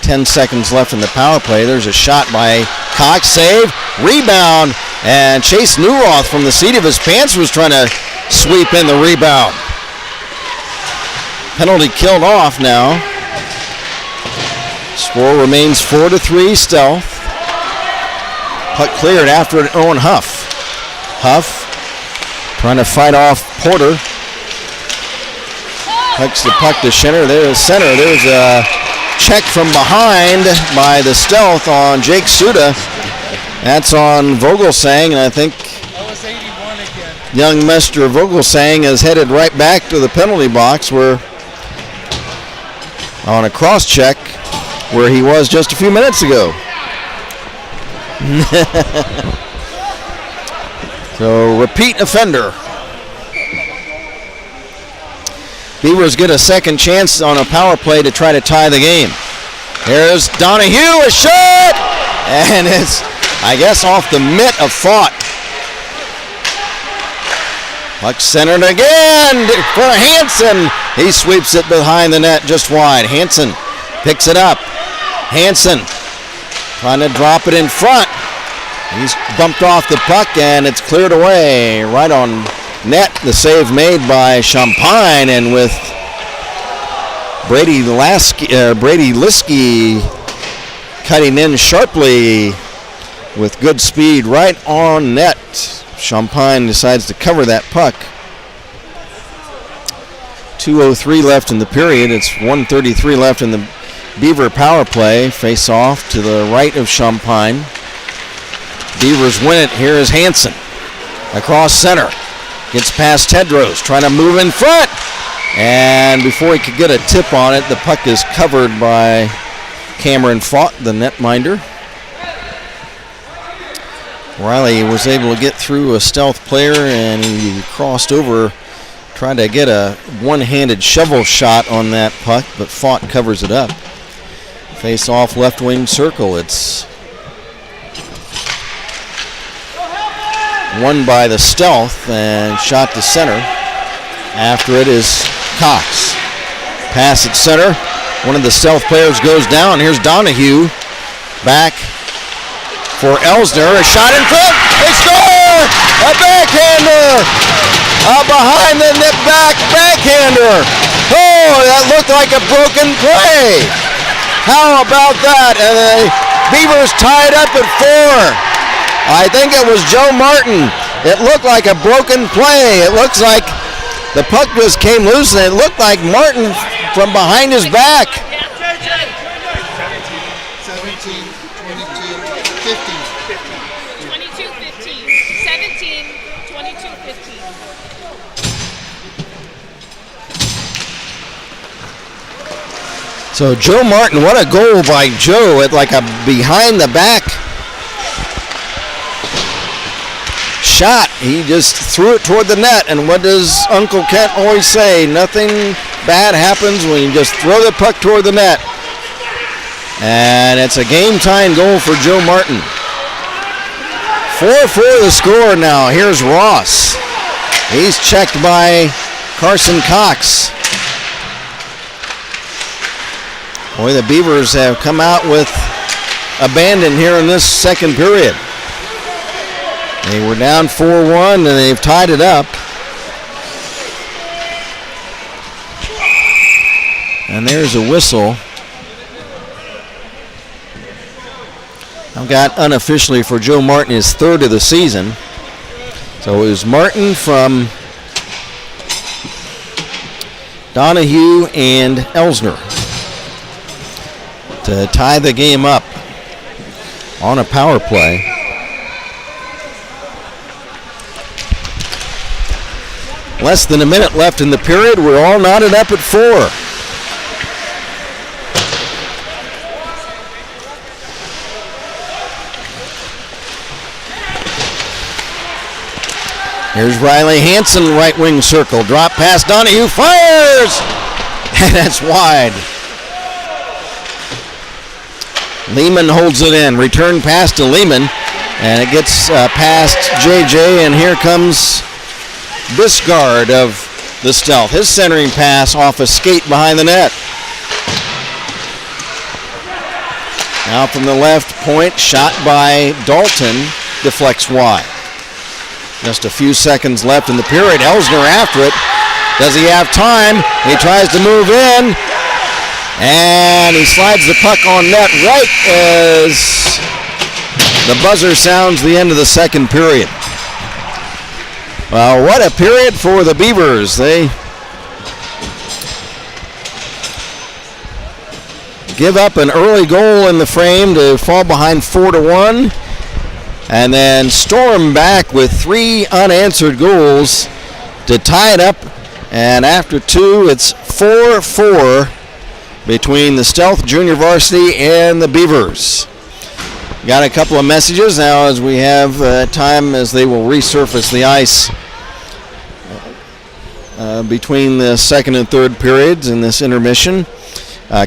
10 seconds left in the power play. There's a shot by Cox. Save. Rebound. And Chase Newroth from the seat of his pants was trying to sweep in the rebound. Penalty killed off now. Score remains 4-3 Stealth. Puck cleared after an Owen Huff. Huff trying to fight off Porter. Hucks the puck to center. There's center. There's a check from behind by the Stealth on Jake Suda. That's on Vogelsang, and I think That was 81 again. young Mr. Vogelsang is headed right back to the penalty box where on a cross check where he was just a few minutes ago. So repeat offender. Beavers get a second chance on a power play to try to tie the game. Here's Donahue, a shot! And it's, I guess, off the mitt of Fought. Puck centered again for Hansen. He sweeps it behind the net just wide. Hansen picks it up. Hansen trying to drop it in front. He's bumped off the puck and it's cleared away right on net. The save made by Champagne, and with Brady Liskey cutting in sharply with good speed right on net. Champagne decides to cover that puck. 2:03 left in the period. It's 1:33 left in the Beaver power play. Face off to the right of Champagne. Beavers win it. Here is Hansen across center. Gets past Tedros, trying to move in front. And before he could get a tip on it, the puck is covered by Cameron Fought, the netminder. Riley was able to get through a Stealth player, and he crossed over, trying to get a one-handed shovel shot on that puck, but Fought covers it up. Face off left wing circle. It's won by the Stealth and shot to center. After it is Cox. Pass at center. One of the Stealth players goes down. Here's Donahue back for Elsner. A shot in front. They score! A backhander! Behind the net backhander. Oh, that looked like a broken play. How about that? And the Beavers tied up at 4. I think it was Joe Martin. It looked like a broken play. It looks like the puck just came loose, and it looked like Martin from behind his back. 17, 22, 15. 22-15. 17, 22-15. So Joe Martin, what a goal by Joe at like a behind the back shot. He just threw it toward the net, and what does Uncle Kent always say? Nothing bad happens when you just throw the puck toward the net. And it's a game-tying goal for Joe Martin. 4-4 the score now. Here's Ross. He's checked by Carson Cox. Boy, the Beavers have come out with abandon here in this second period. They were down 4-1 and they've tied it up. And there's a whistle. I've got unofficially for Joe Martin his third of the season. So it was Martin from Donahue and Elsner to tie the game up on a power play. Less than a minute left in the period. We're all knotted up at 4. Here's Riley Hansen, right wing circle. Drop pass, Donahue fires! And that's wide. Lehman holds it in. Return pass to Lehman. And it gets past JJ, and here comes Bisgard of the Stealth. His centering pass off a skate behind the net. Now from the left point, shot by Dalton, deflects wide. Just a few seconds left in the period. Elsner after it. Does he have time? He tries to move in. And he slides the puck on net right as the buzzer sounds the end of the second period. Well, what a period for the Beavers. They give up an early goal in the frame to fall behind 4-1. And then storm back with 3 unanswered goals to tie it up. And after 2, it's 4-4 between the Stealth Junior Varsity and the Beavers. Got a couple of messages now as we have time as they will resurface the ice between the second and third periods in this intermission.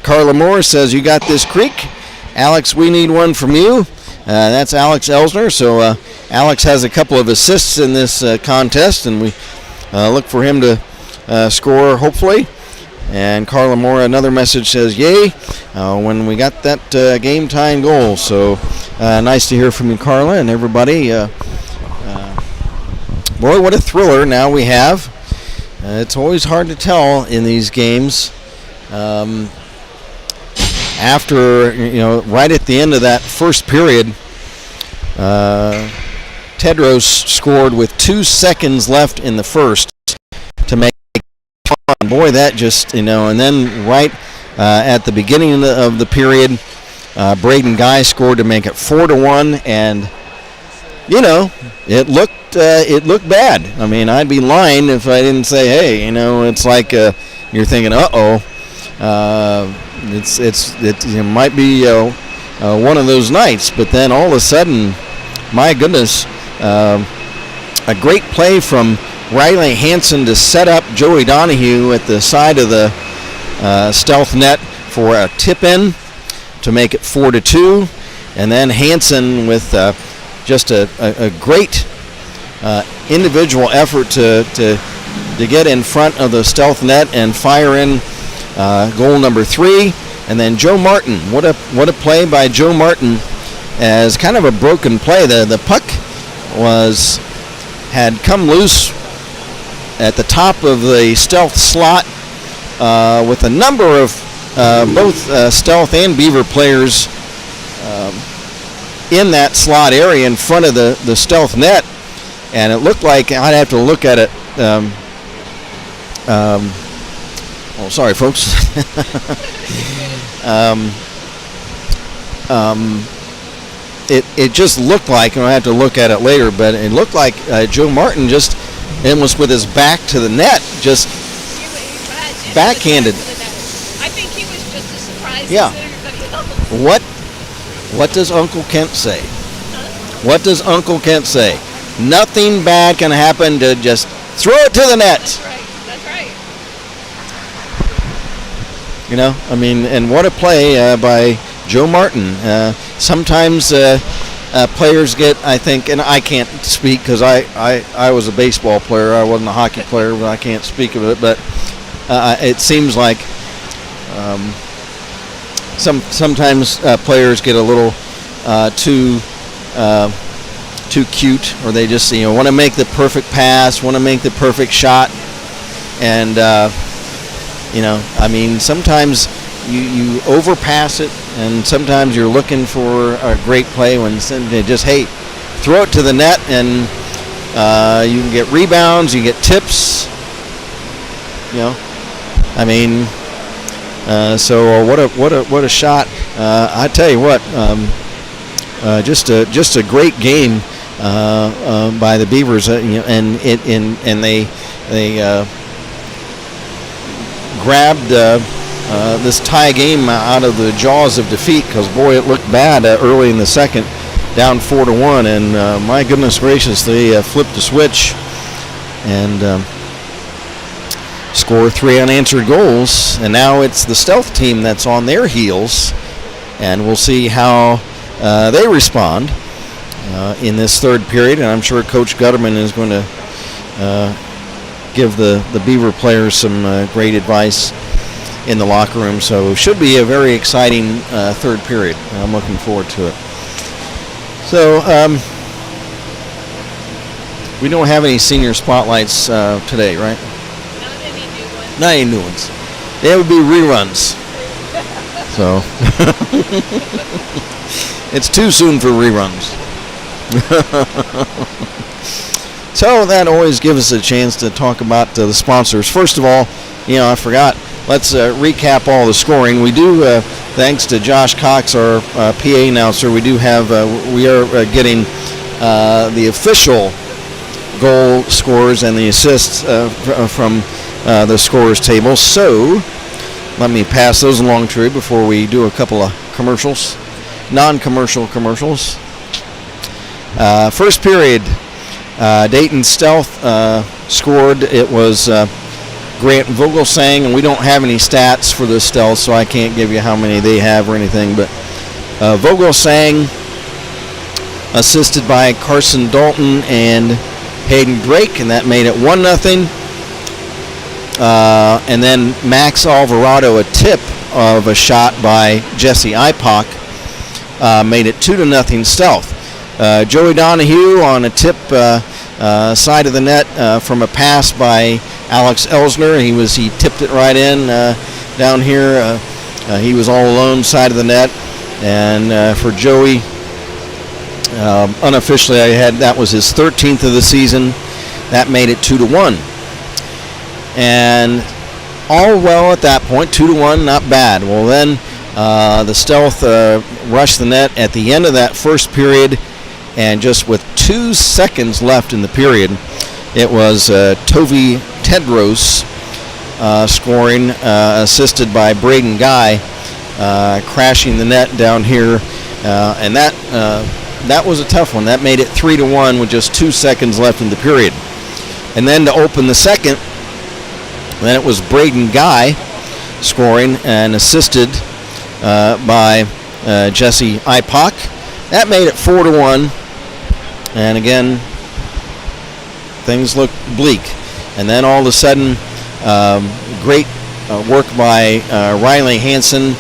Carla Moore says, "You got this, Creek. Alex, we need one from you." That's Alex Elsner. So Alex has a couple of assists in this contest, and we look for him to score, hopefully. And Carla Moore, another message says, "Yay, when we got that game-tying goal." So nice to hear from you, Carla, and everybody. Boy, what a thriller now we have. It's always hard to tell in these games. After, right at the end of that first period, Tedros scored with 2 seconds left in the first to make it fun. Boy, that just, and then right at the beginning of the period, Braden Guy scored to make it 4-1, and, it looked bad. I mean, I'd be lying if I didn't say, hey, it's like you're thinking, uh-oh. It might be one of those nights, but then all of a sudden, my goodness, a great play from Riley Hansen to set up Joey Donahue at the side of the Stealth net for a tip-in to make it 4-2, and then Hansen with just a great individual effort to get in front of the Stealth net and fire in goal number 3. And then Joe Martin, what a play by Joe Martin as kind of a broken play. The puck had come loose at the top of the Stealth slot with a number of both Stealth and Beaver players in that slot area in front of the Stealth net, and it looked like, I'd have to look at it. Oh, sorry, folks. It just looked like, and I have to look at it later, but it looked like Joe Martin just almost with his back to the net, just backhanded. I think he was just as surprised nice Yeah. than everybody else. What does Uncle Kent say? What does Uncle Kent say? Nothing bad can happen to just throw it to the net. That's right. That's right. You know, I mean, and what a play by Joe Martin. Sometimes players get, I think, and I can't speak because I was a baseball player. I wasn't a hockey player, but I can't speak of it. But it seems like sometimes players get a little too cute, or they just want to make the perfect pass, want to make the perfect shot, and I mean, sometimes you overpass it, and sometimes you're looking for a great play when they just throw it to the net, and you can get rebounds, you get tips. I mean, so what a shot! I tell you what, just a great game by the Beavers, and they grabbed this tie game out of the jaws of defeat, because boy, it looked bad early in the second, down 4-1, and my goodness gracious, they flipped the switch and score 3 unanswered goals, and now it's the Stealth team that's on their heels, and we'll see how they respond in this third period, and I'm sure Coach Gutterman is going to give the Beaver players some great advice in the locker room. So it should be a very exciting third period. I'm looking forward to it. So we don't have any senior spotlights today, right? Not any new ones. Not any new ones. They would be reruns. So it's too soon for reruns. So that always gives us a chance to talk about the sponsors. First of all, I forgot. Let's recap all the scoring. We do, thanks to Josh Cox, our PA announcer, we are getting the official goal scorers and the assists from the scorers table. So let me pass those along to you before we do a couple of commercials, non-commercial commercials. First period, Dayton Stealth scored. It was Grant Vogelsang, and we don't have any stats for the Stealth, so I can't give you how many they have or anything, but Vogelsang, assisted by Carson Dalton and Hayden Drake, and that made it 1-0. And then Max Alvarado, a tip of a shot by Jesse Ipock, made it 2-0 Stealth. Joey Donahue on a tip side of the net from a pass by Alex Elsner. He tipped it right in down here. He was all alone side of the net, and for Joey, unofficially, that was his 13th of the season. That made it 2-1, and all well at that point. 2-1, not bad. Well, then the Stealth rushed the net at the end of that first period. And just with 2 seconds left in the period, it was Tovi Tedros scoring, assisted by Braden Guy, crashing the net down here. And that was a tough one. That made it 3-1 with just 2 seconds left in the period. And then to open the second, then it was Braden Guy scoring and assisted by Jesse Ipock. That made it 4-1. And again, things look bleak. And then all of a sudden, great work by Riley Hansen,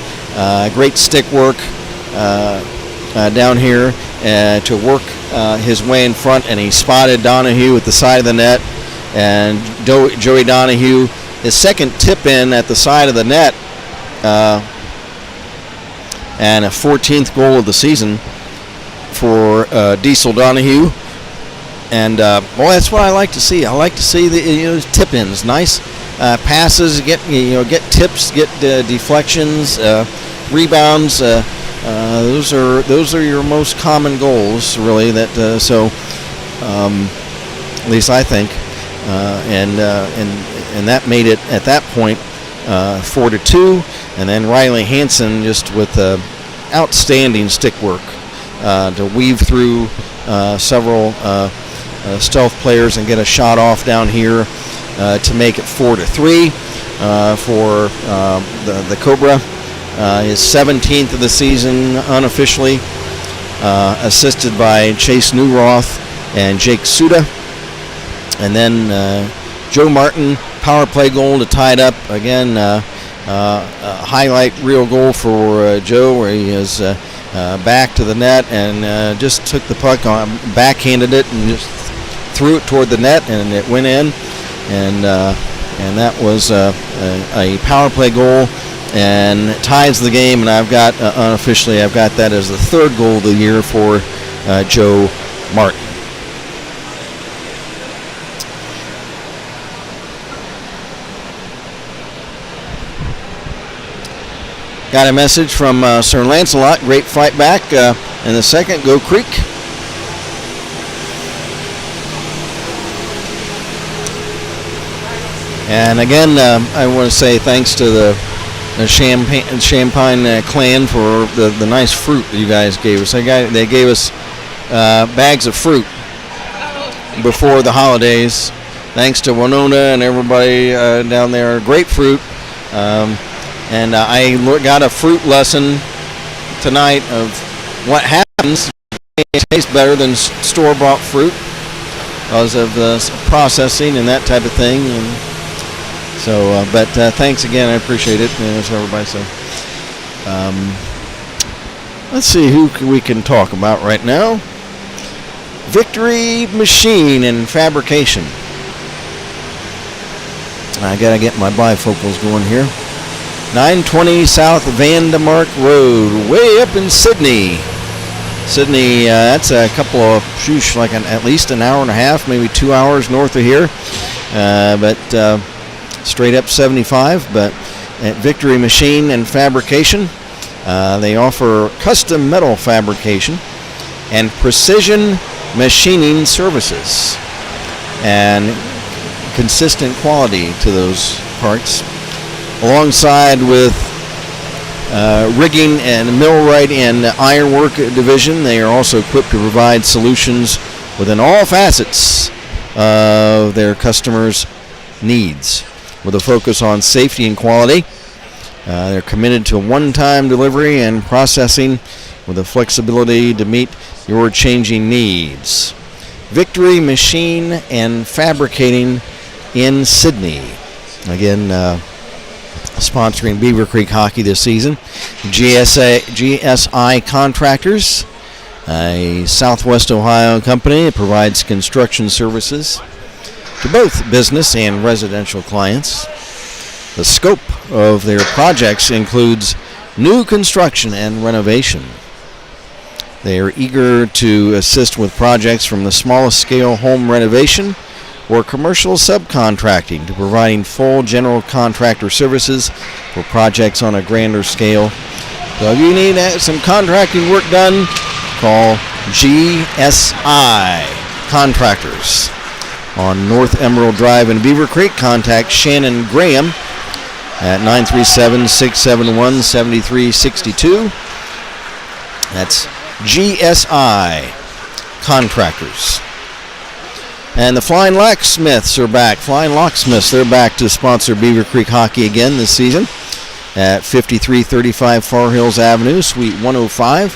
great stick work down here to work his way in front, and he spotted Donahue at the side of the net. And Joey Donahue, his second tip in at the side of the net, and a 14th goal of the season for Diesel Donahue. And that's what I like to see. I like to see the tip-ins, nice passes, get tips, get deflections, rebounds. Those are your most common goals, really. That at least I think, and that made it at that point 4-2, and then Riley Hansen just with outstanding stick work to weave through several stealth players and get a shot off down here to make it 4-3 for the Cobra. His 17th of the season unofficially, assisted by Chase Newroth and Jake Suda. And then Joe Martin, power play goal to tie it up. Again, highlight reel goal for Joe, where he is back to the net and just took the puck on, backhanded it, and just threw it toward the net, and it went in. And that was a power play goal and ties the game. And I've got unofficially, I've got that as the third goal of the year for Joe Martin. Got a message from Sir Lancelot. Great fight back in the second. Go Creek. And again, I want to say thanks to the Champagne clan for the nice fruit that you guys gave us. They gave us bags of fruit before the holidays. Thanks to Winona and everybody down there. Great fruit. And I got a fruit lesson tonight of what happens. It tastes better than store-bought fruit because of the processing and that type of thing. And so, but thanks again. I appreciate it. And that's what everybody said. Let's see who we can talk about right now. Victory Machine and Fabrication. I got to get my bifocals going here. 920 South Vandemark Road, way up in Sydney. Sydney, that's a couple of, at least an hour and a half, maybe 2 hours north of here. But straight up 75. But at Victory Machine and Fabrication, they offer custom metal fabrication and precision machining services and consistent quality to those parts. Alongside with rigging and millwright and ironwork division, they are also equipped to provide solutions within all facets of their customers' needs. With a focus on safety and quality, they're committed to one-time delivery and processing with the flexibility to meet your changing needs. Victory Machine and Fabricating in Sydney. Again, sponsoring Beaver Creek hockey this season. GSI Contractors, a Southwest Ohio company that provides construction services to both business and residential clients. The scope of their projects includes new construction and renovation. They are eager to assist with projects from the smallest scale home renovation or commercial subcontracting to providing full general contractor services for projects on a grander scale. So if you need some contracting work done, call GSI Contractors. On North Emerald Drive in Beaver Creek, contact Shannon Graham at 937-671-7362. That's GSI Contractors. And the Flying Locksmiths are back. Flying Locksmiths, they're back to sponsor Beaver Creek hockey again this season at 5335 Far Hills Avenue, Suite 105.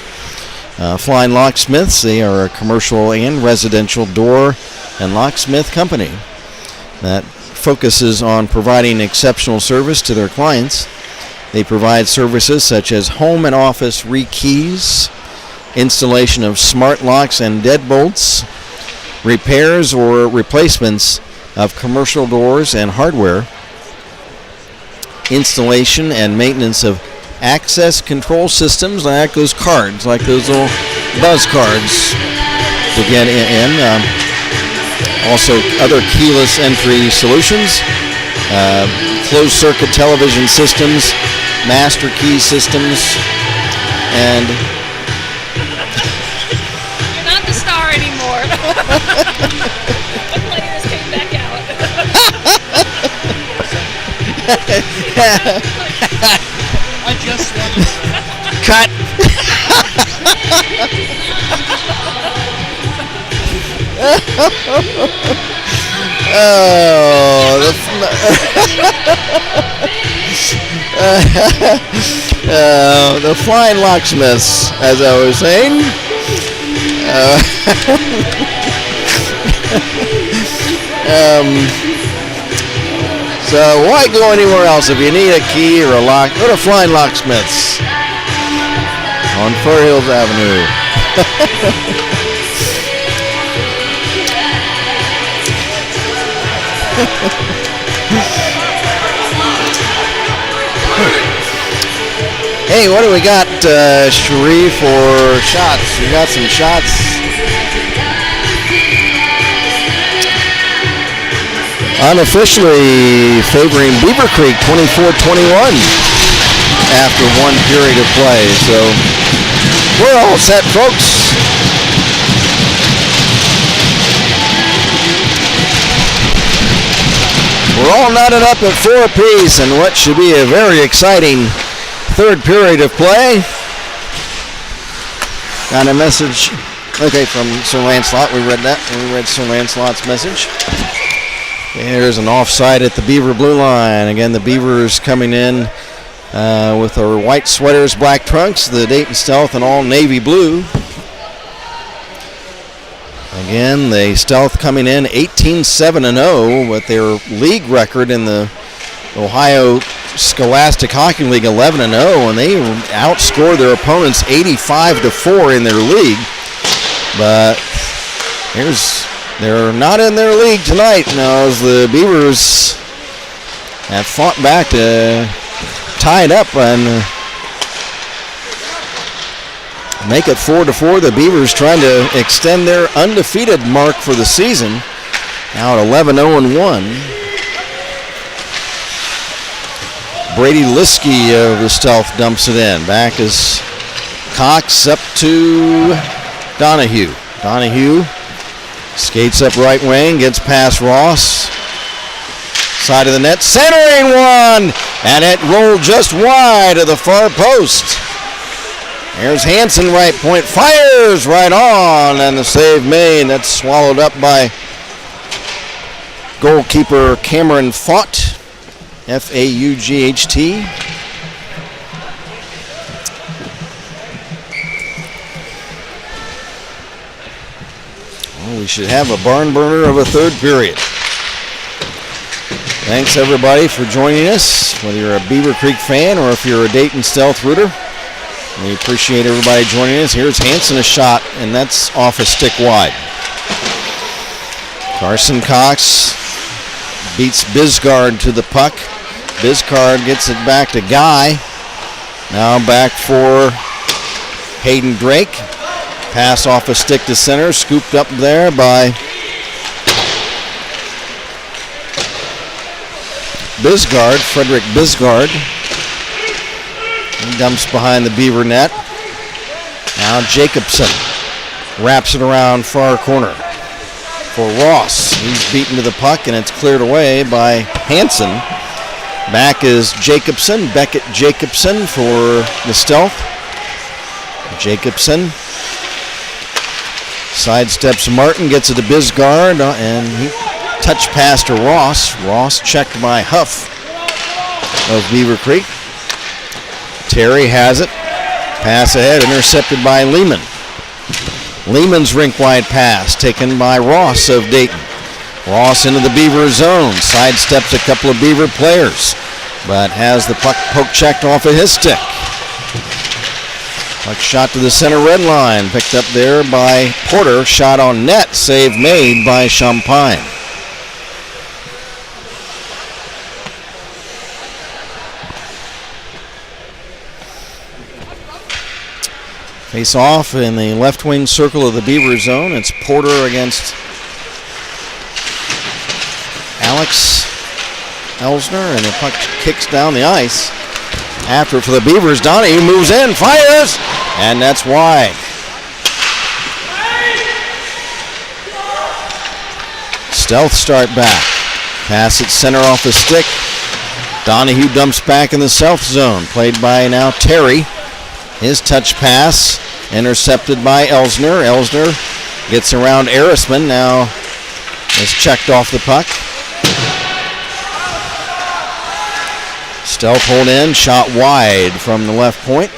Flying Locksmiths, they are a commercial and residential door and locksmith company that focuses on providing exceptional service to their clients. They provide services such as home and office rekeys, installation of smart locks and deadbolts, repairs or replacements of commercial doors and hardware, installation and maintenance of access control systems like those cards, like those little buzz cards to get in. Also other keyless entry solutions, closed circuit television systems, master key systems, and You're not the star anymore. The players came back out. I just wanted to. Cut. Oh, the flying locksmiths, as I was saying. So why go anywhere else? If you need a key or a lock, go to Flying Locksmiths on Fur Hills Avenue. Hey, what do we got, Cherie, for shots? We got some shots. Unofficially favoring Beaver Creek 24-21 after one period of play. So we're all set, folks. We're all knotted up at 4 apiece in what should be a very exciting third period of play. Got a message, okay, from Sir Lancelot. We read that. We read Sir Lancelot's message. There's an offside at the Beaver blue line. Again, the Beavers coming in with our white sweaters, black trunks, the Dayton Stealth in all navy blue. Again, the Stealth coming in 18-7-0 with their league record in the Ohio Scholastic Hockey League 11-0, and they outscored their opponents 85-4 in their league. But they're not in their league tonight now, as the Beavers have fought back to tie it up and make it 4-4. The Beavers trying to extend their undefeated mark for the season, now at 11-0-1. Brady Liskey of the Stealth dumps it in. Back is Cox up to Donahue. Donahue skates up right wing, gets past Ross. Side of the net, centering one, and it rolled just wide of the far post. There's Hansen right point, fires right on, and the save made. That's swallowed up by goalkeeper Cameron Faught, F-A-U-G-H-T. Well, we should have a barn burner of a third period. Thanks everybody for joining us, whether you're a Beaver Creek fan or if you're a Dayton Stealth rooter. We appreciate everybody joining us. Here's Hansen, a shot, and that's off a stick wide. Carson Cox beats Bisgard to the puck. Bisgard gets it back to Guy. Now back for Hayden Drake. Pass off a stick to center, scooped up there by Bisgard, Frederick Bisgard. He dumps behind the Beaver net. Now Jacobson wraps it around far corner for Ross. He's beaten to the puck and it's cleared away by Hansen. Back is Jacobson, Beckett Jacobson for the Stealth. Jacobson sidesteps Martin, gets it to Bisgard, and he touch pass to Ross. Ross checked by Huff of Beaver Creek. Terry has it. Pass ahead, intercepted by Lehman. Lehman's rink-wide pass taken by Ross of Dayton. Ross into the Beaver zone. Sidesteps a couple of Beaver players, but has the puck poke checked off of his stick. Puck shot to the center red line. Picked up there by Porter. Shot on net. Save made by Champagne. Face off in the left wing circle of the Beaver zone. It's Porter against Alex Elsner, and the puck kicks down the ice. After for the Beavers, Donahue moves in, fires, and that's wide. Stealth start back. Pass it center off the stick. Donahue dumps back in the south zone. Played by now Terry. His touch pass intercepted by Elsner. Elsner gets around Erisman. Now is checked off the puck. Stealth hold in. Shot wide from the left point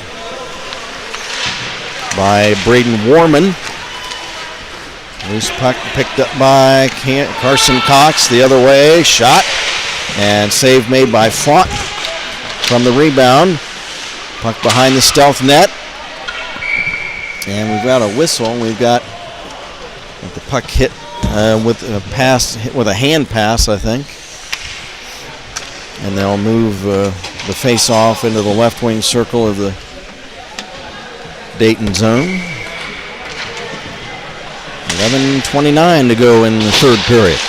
by Braden Warman. Loose puck picked up by Carson Cox the other way. Shot and save made by Font from the rebound. Puck behind the Stealth net. And we've got a whistle. We've got the puck hit with a hand pass, I think. And they'll move the face-off into the left wing circle of the Dayton zone. 11:29 to go in the third period.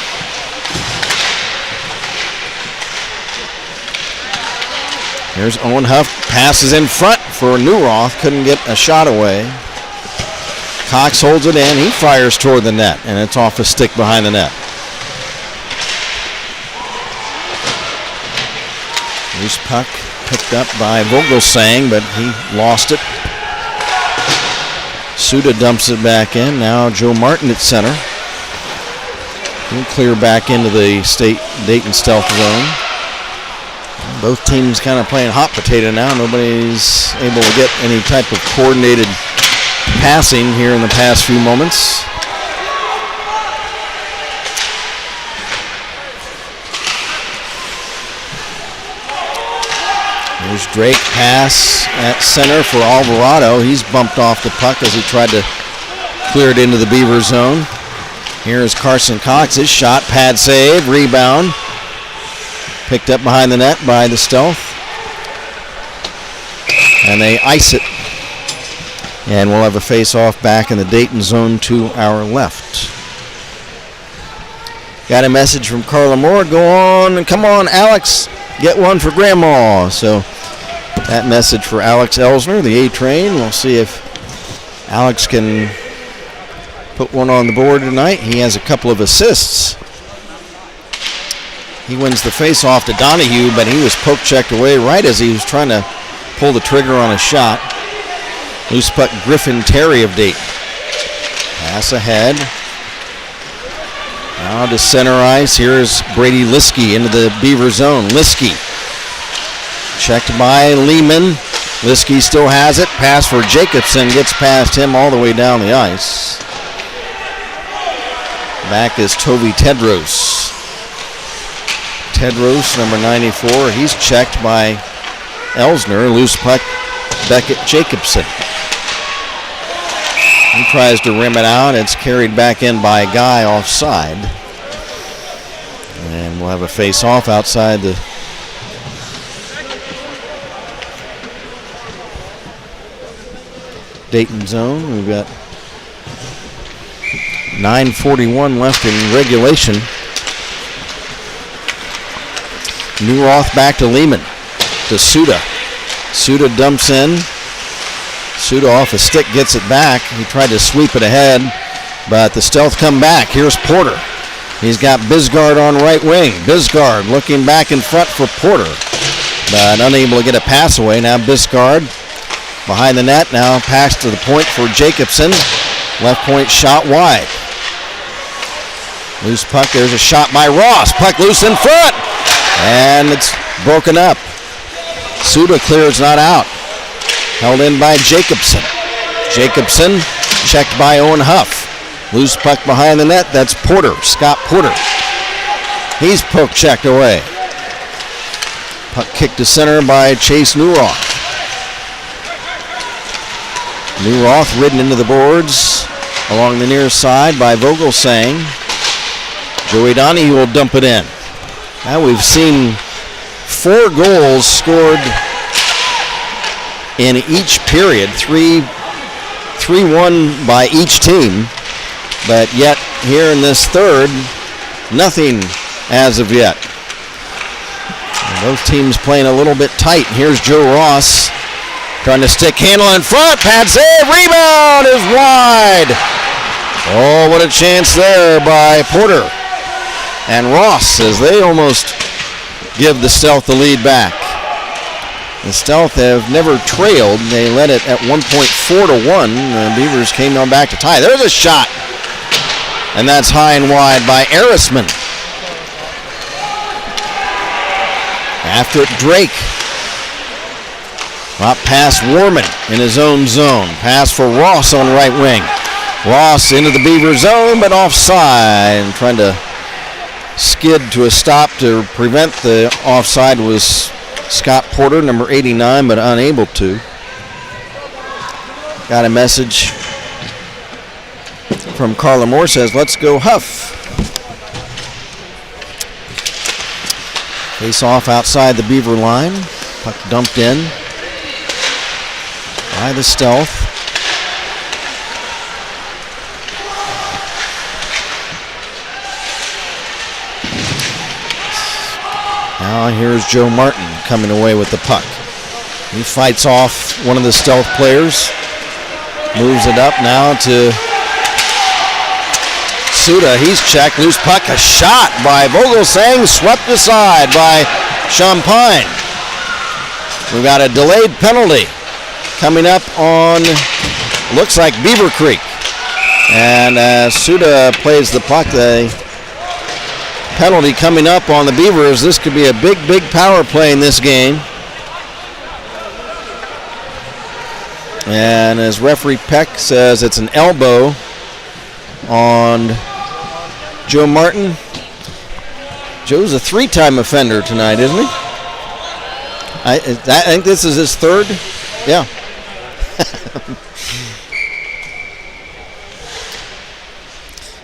Here's Owen Huff, passes in front for Newroth, couldn't get a shot away. Cox holds it in, he fires toward the net, and it's off a stick behind the net. Loose puck picked up by Vogelsang, but he lost it. Suda dumps it back in. Now Joe Martin at center. He'll clear back into the Dayton Stealth zone. Both teams kind of playing hot potato now. Nobody's able to get any type of coordinated passing here in the past few moments. Here's Drake, pass at center for Alvarado. He's bumped off the puck as he tried to clear it into the Beaver zone. Here's Carson Cox, his shot, pad save, rebound. Picked up behind the net by the Stealth. And they ice it. And we'll have a face-off back in the Dayton zone to our left. Got a message from Carla Moore. Go on and come on, Alex. Get one for Grandma. So that message for Alex Elsner, the A-Train. We'll see if Alex can put one on the board tonight. He has a couple of assists. He wins the face-off to Donahue, but he was poke-checked away right as he was trying to pull the trigger on a shot. Loose puck, Griffin Terry of Dayton. Pass ahead. Now to center ice. Here's Brady Liskey into the Beaver zone. Liskey checked by Lehman. Liskey still has it. Pass for Jacobson. Gets past him all the way down the ice. Back is Toby Tedros. Tedros, number 94. He's checked by Elsner. Loose puck, Beckett Jacobson. He tries to rim it out. It's carried back in by a guy offside. And we'll have a face-off outside the Dayton zone. We've got 9:41 left in regulation. Newroth back to Lehman. To Suda. Suda dumps in. Suda off a stick, gets it back. He tried to sweep it ahead, but the Stealth come back. Here's Porter. He's got Bisgard on right wing. Bisgard looking back in front for Porter, but unable to get a pass away. Now Bisgard behind the net. Now pass to the point for Jacobson. Left point shot wide. Loose puck. There's a shot by Ross. Puck loose in front, and it's broken up. Suda clears, not out. Held in by Jacobson. Jacobson checked by Owen Huff. Loose puck behind the net. That's Porter, Scott Porter. He's poke-checked away. Puck kicked to center by Chase Newroth. Newroth ridden into the boards along the near side by Vogelsang. Joey Donahue will dump it in. Now we've seen 4 goals scored in each period, 3-1 by each team, but yet here in this third, nothing as of yet. And both teams playing a little bit tight. Here's Joe Ross trying to stick handle in front, pad save, rebound is wide. Oh, what a chance there by Porter and Ross as they almost give the Stealth the lead back. The Stealth have never trailed. They led it at one point 4-1. The Beavers came on back to tie. There's a shot. And that's high and wide by Arisman. After it, Drake. Up past Warman in his own zone. Pass for Ross on right wing. Ross into the Beaver zone, but offside. And trying to skid to a stop to prevent the offside was Scott Porter, number 89, but unable to. Got a message from Carla Moore, says, let's go Huff. Face off outside the Beaver line. Puck dumped in by the Stealth. Now here's Joe Martin coming away with the puck. He fights off one of the Stealth players. Moves it up now to Suda. He's checked. Loose puck. A shot by Vogelsang. Swept aside by Champagne. We've got a delayed penalty coming up on, looks like Beaver Creek. And as Suda plays the puck, the penalty coming up on the Beavers. This could be a big, big power play in this game. And as referee Peck says, it's an elbow on Joe Martin. Joe's a 3-time offender tonight, isn't he? I think this is his third. Yeah.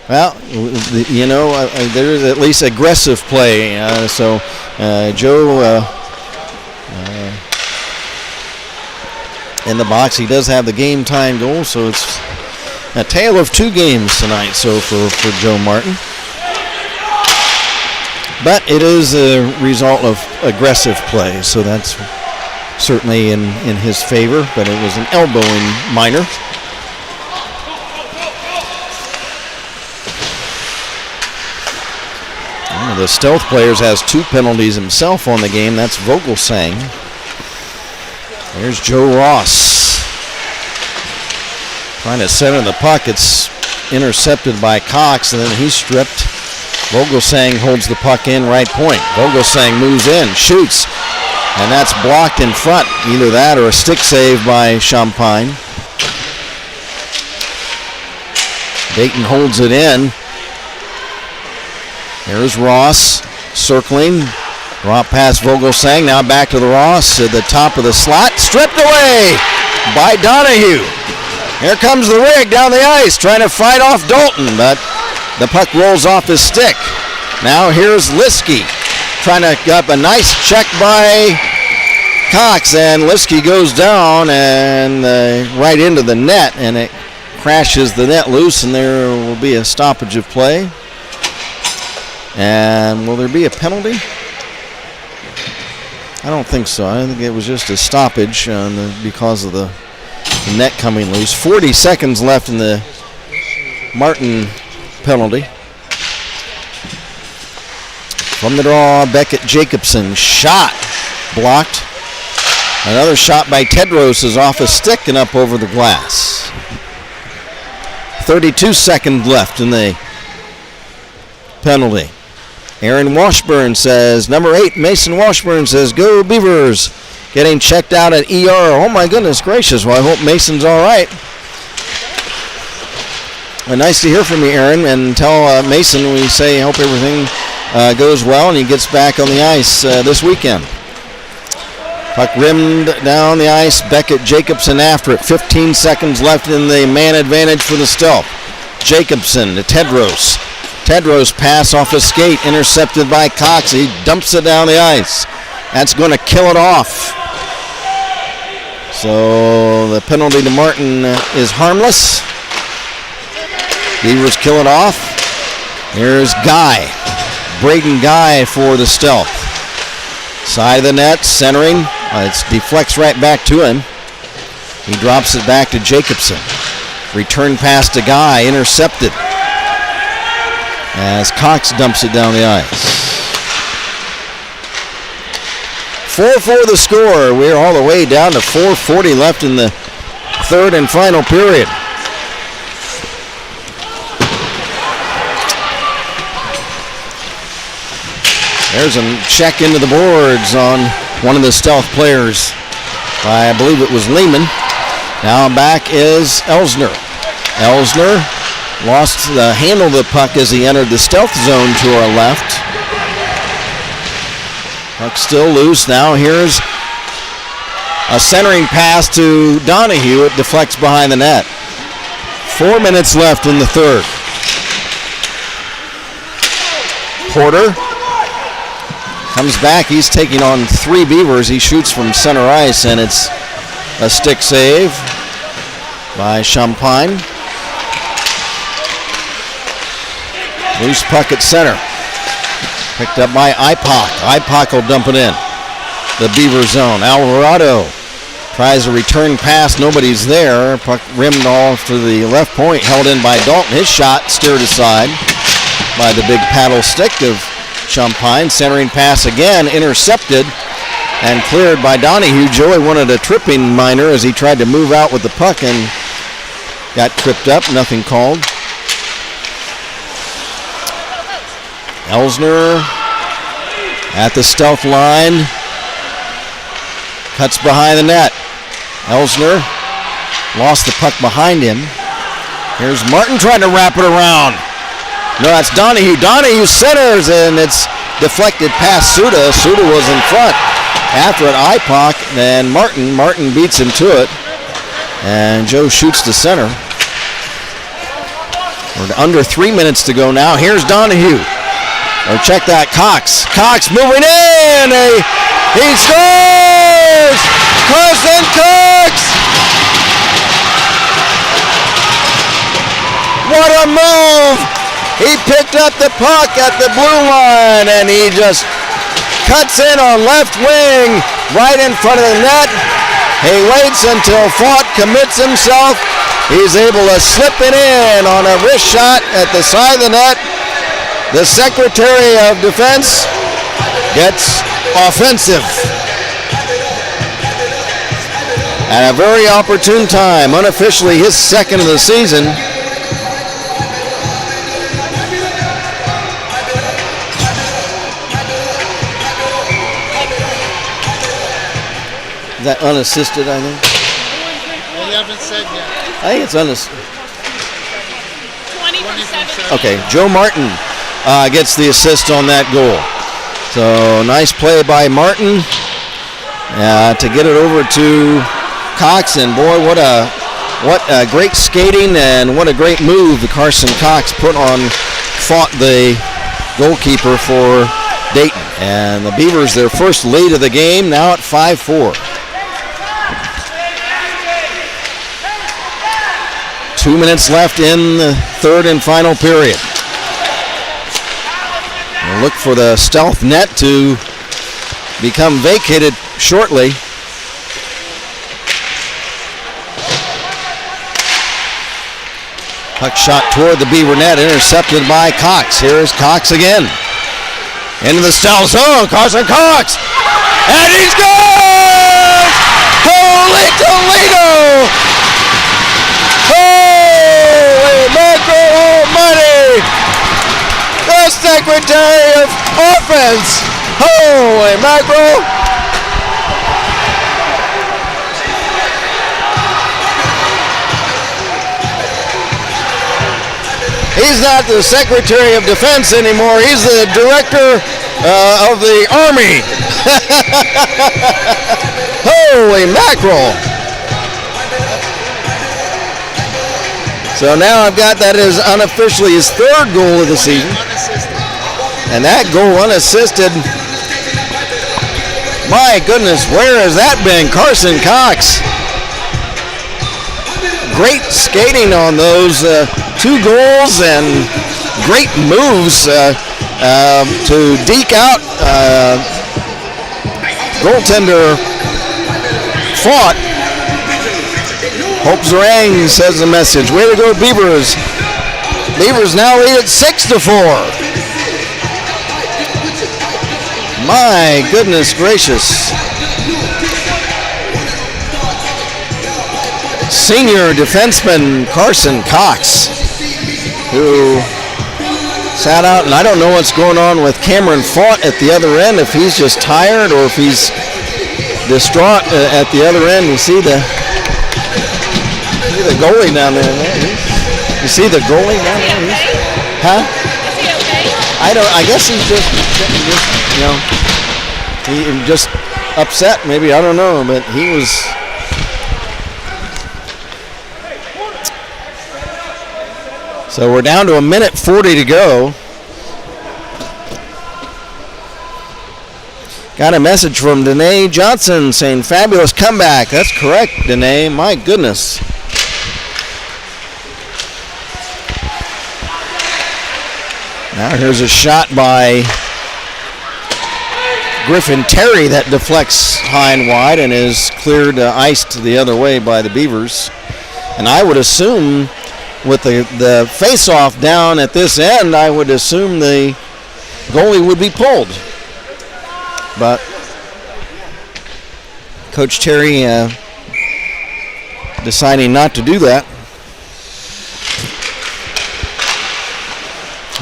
Well, you know, there's at least aggressive play. So Joe in the box, he does have the game time goal. So it's a tale of two games tonight. So for Joe Martin, but it is a result of aggressive play. So that's certainly in his favor. But it was an elbowing minor. The Stealth players has 2 penalties himself on the game. That's Vogelsang. There's Joe Ross. Trying to center the puck. It's intercepted by Cox, and then he's stripped. Vogelsang holds the puck in right point. Vogelsang moves in, shoots, and that's blocked in front. Either that or a stick save by Champagne. Dayton holds it in. There's Ross circling. Drop past Vogelsang. Now back to the Ross at the top of the slot. Stripped away by Donahue. Here comes the rig down the ice trying to fight off Dalton, but the puck rolls off his stick. Now here's Liskey trying to get up a nice check by Cox, and Liskey goes down and right into the net, and it crashes the net loose, and there will be a stoppage of play. And will there be a penalty? I don't think so. I think it was just a stoppage because of the net coming loose. 40 seconds left in the Martin penalty. From the draw, Beckett Jacobson. Shot. Blocked. Another shot by Tedros is off a stick and up over the glass. 32 seconds left in the penalty. Aaron Washburn says, number 8, Mason Washburn says, go Beavers. Getting checked out at ER. Oh my goodness gracious. Well, I hope Mason's all right. Well, nice to hear from you, Aaron. And tell Mason we say hope everything goes well and he gets back on the ice this weekend. Puck rimmed down the ice. Beckett Jacobson after it. 15 seconds left in the man advantage for the Stealth. Jacobson to Tedros. Tedros pass off his skate, intercepted by Cox. He dumps it down the ice. That's going to kill it off. So the penalty to Martin is harmless. Beavers kill it off. Here's Guy. Braden Guy for the Stealth. Side of the net, centering. It deflects right back to him. He drops it back to Jacobson. Return pass to Guy, intercepted. As Cox dumps it down the ice. 4-4 the score. We're all the way down to 4:40 left in the third and final period. There's a check into the boards on one of the Stealth players. I believe it was Lehman. Now back is Elsner. Elsner lost the handle of the puck as he entered the Stealth zone to our left. Puck still loose. Now here's a centering pass to Donahue. It deflects behind the net. 4 minutes left in the third. Porter comes back. He's taking on 3 Beavers. He shoots from center ice, and it's a stick save by Champagne. Loose puck at center. Picked up by Ipak. Ipak will dump it in. The Beaver zone. Alvarado tries a return pass. Nobody's there. Puck rimmed off to the left point. Held in by Dalton. His shot steered aside by the big paddle stick of Champagne. Centering pass again. Intercepted and cleared by Donahue. Joey wanted a tripping minor as he tried to move out with the puck and got tripped up. Nothing called. Elsner at the Stealth line. Cuts behind the net. Elsner lost the puck behind him. Here's Martin trying to wrap it around. No, that's Donahue. Donahue centers, and it's deflected past Suda. Suda was in front. After it, Ipak, then Martin. Martin beats him to it. And Joe shoots to center. We're under 3 minutes to go now. Here's Donahue. Or check that, Cox. Cox moving in. He scores! Carson Cox! What a move! He picked up the puck at the blue line, and he just cuts in on left wing, right in front of the net. He waits until Fought commits himself. He's able to slip it in on a wrist shot at the side of the net. The Secretary of Defense gets offensive. At a very opportune time, unofficially his second of the season. Is that unassisted, I think? We haven't said yet. I think it's unassisted. 20 from 7. Okay, Joe Martin gets the assist on that goal. So nice play by Martin to get it over to Cox, and boy, what a great skating and what a great move the Carson Cox put on Fought, the goalkeeper for Dayton. And the Beavers, their first lead of the game, now at 5-4. 2 minutes left in the third and final period. We'll look for the Stealth net to become vacated shortly. Puck shot toward the Beaver net, intercepted by Cox. Here's Cox again. Into the Stealth zone, Carson Cox! And he scores! Holy Toledo! Holy mackerel almighty! The Secretary of Offense! Holy mackerel! He's not the Secretary of Defense anymore. He's the Director of the Army. Holy mackerel. So now I've got that as unofficially his third goal of the season. And that goal unassisted. My goodness, where has that been? Carson Cox. Great skating on those 2 goals and great moves to deke out goaltender Fought. Hope Zerang says the message. Way to go, Beavers. Beavers now lead at 6-4. My goodness gracious. senior defenseman Carson Cox, who sat out, and I don't know what's going on with Cameron Fought at the other end, if he's just tired or if he's distraught at the other end. You see the goalie down there, man. You see the goalie down there? Huh? Is he okay? I guess he's just you know, he just upset maybe, I don't know, but he was. So we're down to 1:40 to go. Got a message from Danae Johnson saying fabulous comeback. That's correct, Danae. My goodness. Now here's a shot by Griffin Terry that deflects high and wide and is cleared iced the other way by the Beavers. And I would assume with the face-off down at this end, I would assume the goalie would be pulled. But Coach Terry deciding not to do that.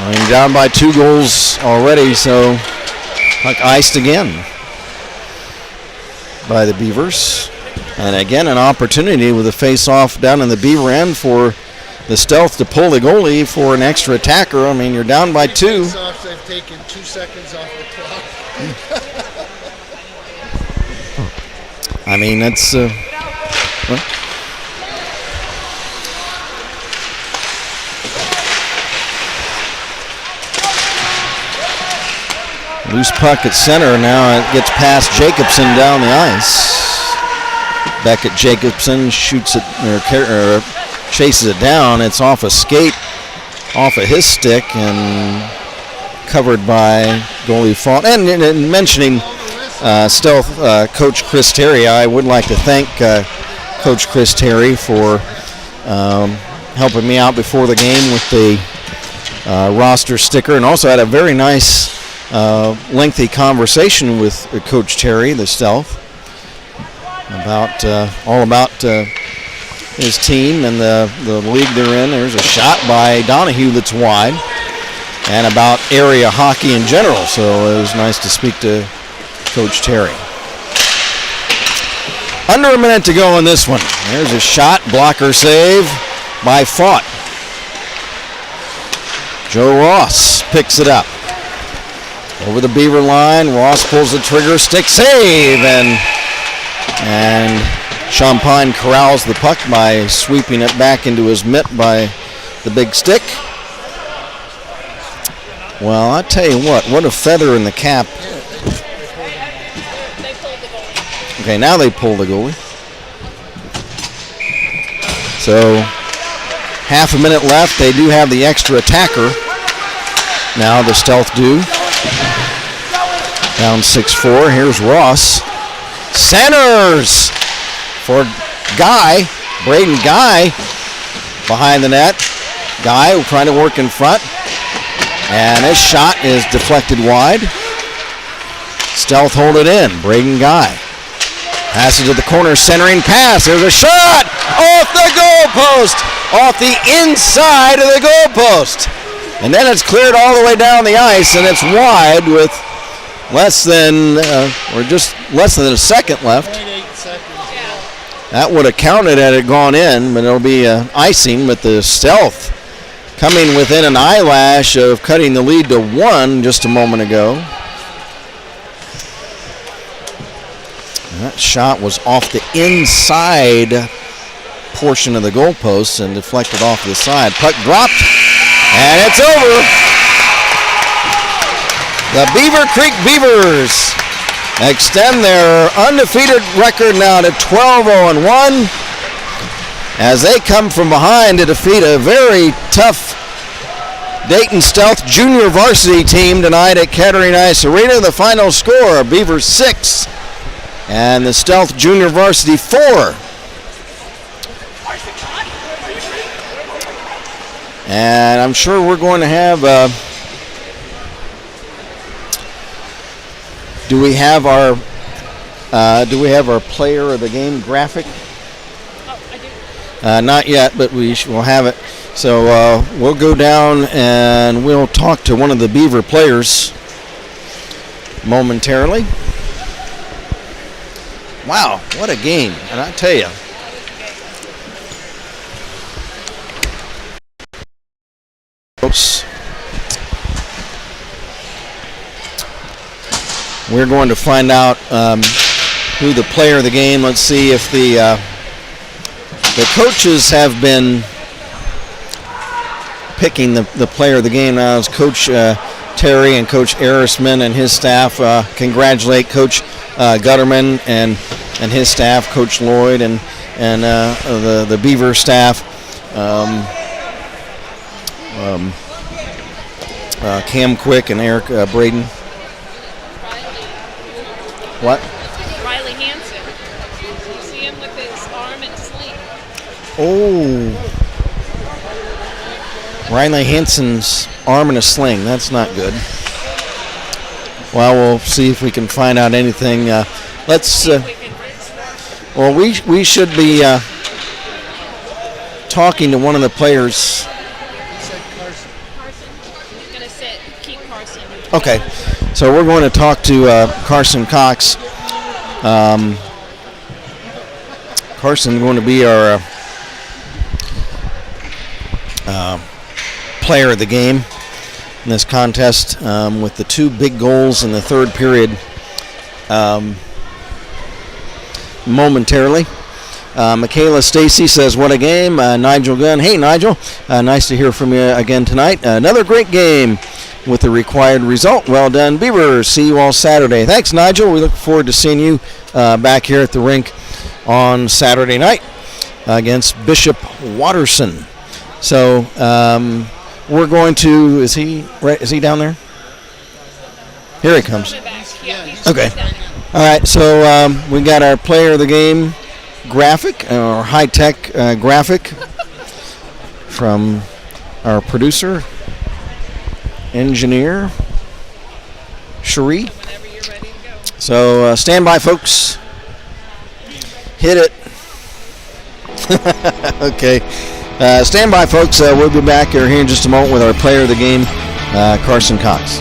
I mean, down by 2 goals already, so puck iced again by the Beavers. And again, an opportunity with a face-off down in the Beaver end for the Stealth to pull the goalie for an extra attacker. I mean, you're down by 2. They've taken 2 seconds off the clock. I mean, that's loose puck at center. Now it gets past Jacobson down the ice. Beckett Jacobson shoots it or chases it down. It's off a skate, off of his stick, and covered by goalie Fault. And mentioning Stealth Coach Chris Terry, I would like to thank Coach Chris Terry for helping me out before the game with the roster sticker, and also had a very nice lengthy conversation with Coach Terry, the Stealth, about all about his team and the league they're in. There's a shot by Donahue that's wide, and about area hockey in general. So it was nice to speak to Coach Terry. Under a minute to go in this one. There's a shot, blocker save by Fought. Joe Ross picks it up. Over the Beaver line, Ross pulls the trigger, stick save, and Champagne corrals the puck by sweeping it back into his mitt by the big stick. Well, I tell you what a feather in the cap. Okay, now they pull the goalie. So, half a minute left. They do have the extra attacker. Now the Stealth do. Down 6-4. Here's Ross. Centers for Guy. Braden Guy behind the net. Guy trying to work in front. And his shot is deflected wide. Stealth hold it in. Braden Guy. Passes to the corner, centering pass. There's a shot off the goalpost. Off the inside of the goalpost. And then it's cleared all the way down the ice, and it's wide with less than a second left. 0.8 seconds. That would have counted had it gone in, but it'll be icing. But the Stealth coming within an eyelash of cutting the lead to 1 just a moment ago. And that shot was off the inside portion of the goalpost and deflected off to the side. Puck dropped, and it's over. The Beaver Creek Beavers extend their undefeated record now to 12-0-1 as they come from behind to defeat a very tough Dayton Stealth junior varsity team tonight at Kettering Ice Arena. The final score, Beavers 6 and the Stealth junior varsity 4. And I'm sure we're going to have do we have our player of the game graphic? Oh, I do. Not yet, but we'll have it. So we'll go down and we'll talk to one of the Beaver players momentarily. Wow, what a game. And I tell you, folks, we're going to find out who the player of the game. Let's see if the coaches have been picking the player of the game now. As Coach Terry and Coach Arisman and his staff congratulate Coach Gutterman and his staff, Coach Lloyd and the Beaver staff, Cam Quick and Eric Braden. What? Riley Hansen. You see him with his arm in a sling. Oh. Riley Hansen's arm in a sling. That's not good. Well, we'll see if we can find out anything. Let's. Well, we should be talking to one of the players. Carson. He's going to keep Carson. Okay, so we're going to talk to Carson Cox. Carson going to be our player of the game in this contest with the two big goals in the third period momentarily. Michaela Stacy says, what a game. Nigel Gunn, hey Nigel, nice to hear from you again tonight. Another great game with the required result. Well done, Beavers. See you all Saturday. Thanks, Nigel. We look forward to seeing you back here at the rink on Saturday night against Bishop Watterson. So we're going to, is he down there? Here he comes. Okay. All right, so we got our player of the game graphic, or high-tech graphic from our producer, engineer, Cherie. Whenever you're ready to go. So stand by, folks. Hit it. Okay. Stand by, folks. We'll be back here in just a moment with our player of the game, Carson Cox.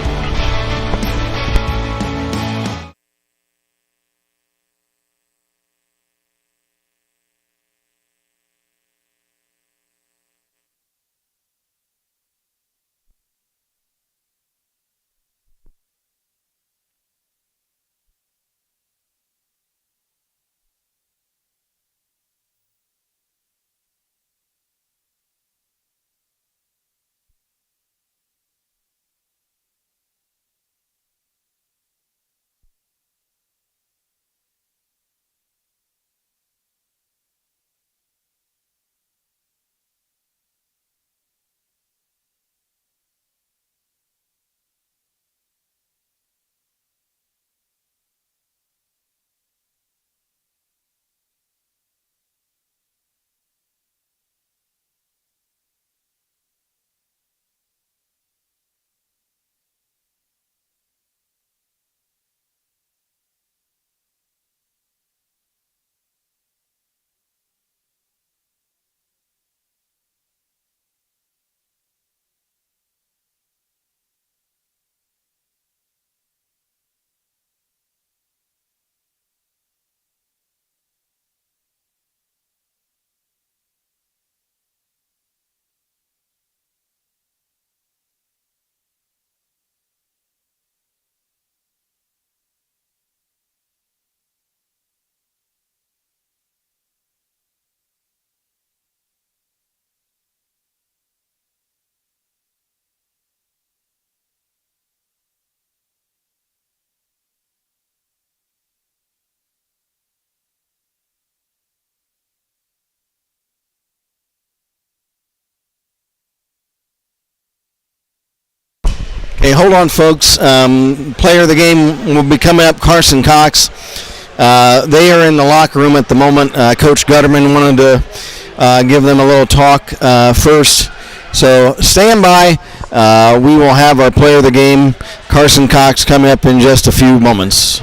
Hey, hold on, folks. Player of the game will be coming up, Carson Cox. They are in the locker room at the moment. Coach Gutterman wanted to give them a little talk first. So stand by. We will have our player of the game, Carson Cox, coming up in just a few moments.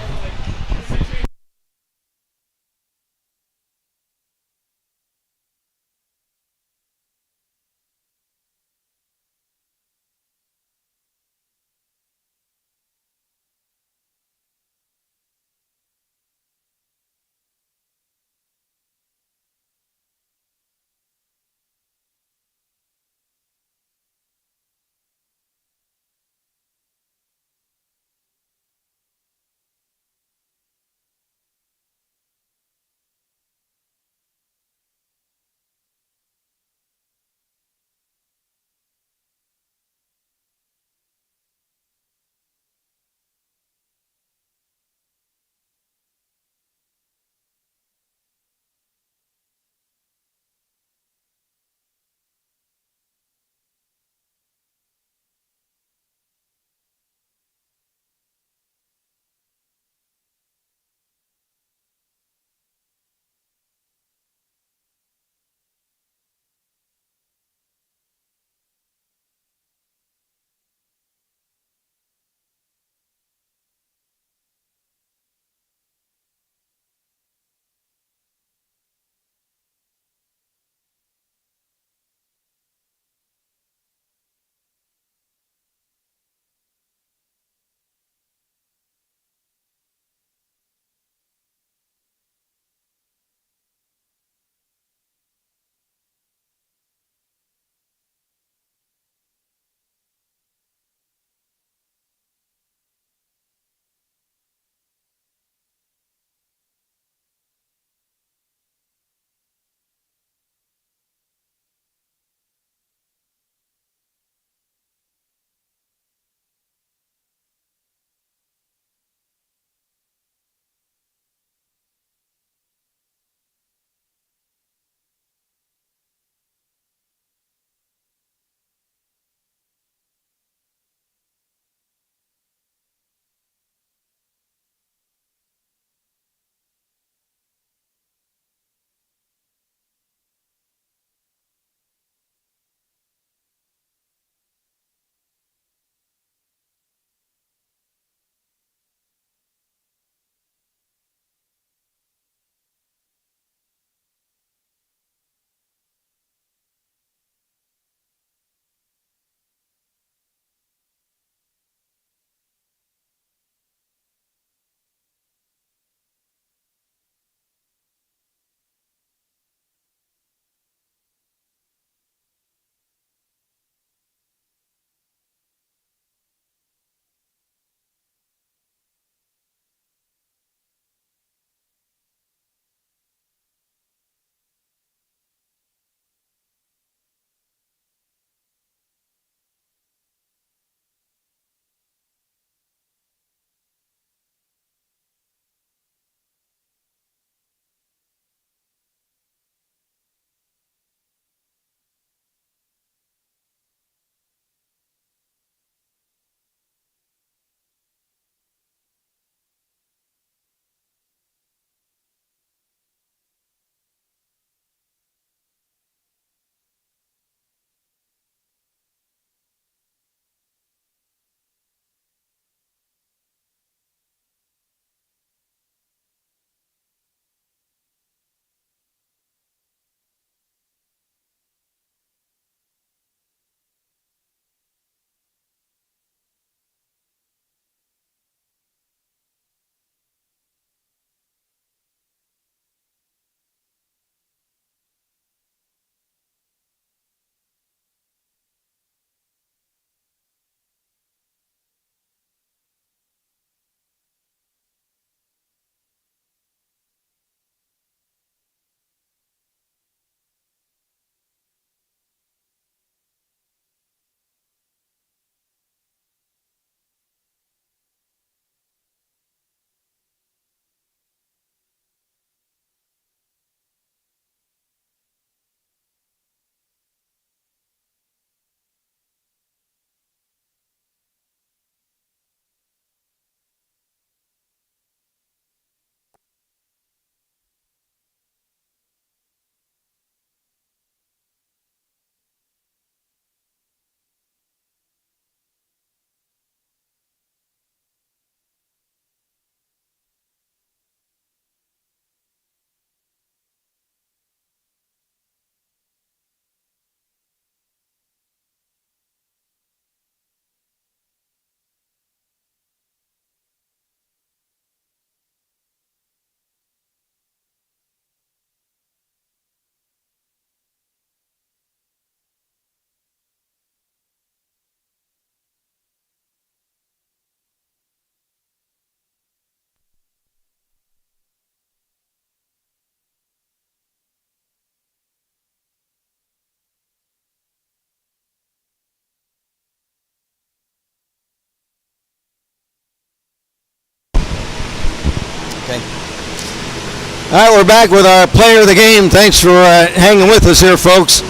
right, we're back with our player of the game. Thanks for hanging with us here, folks.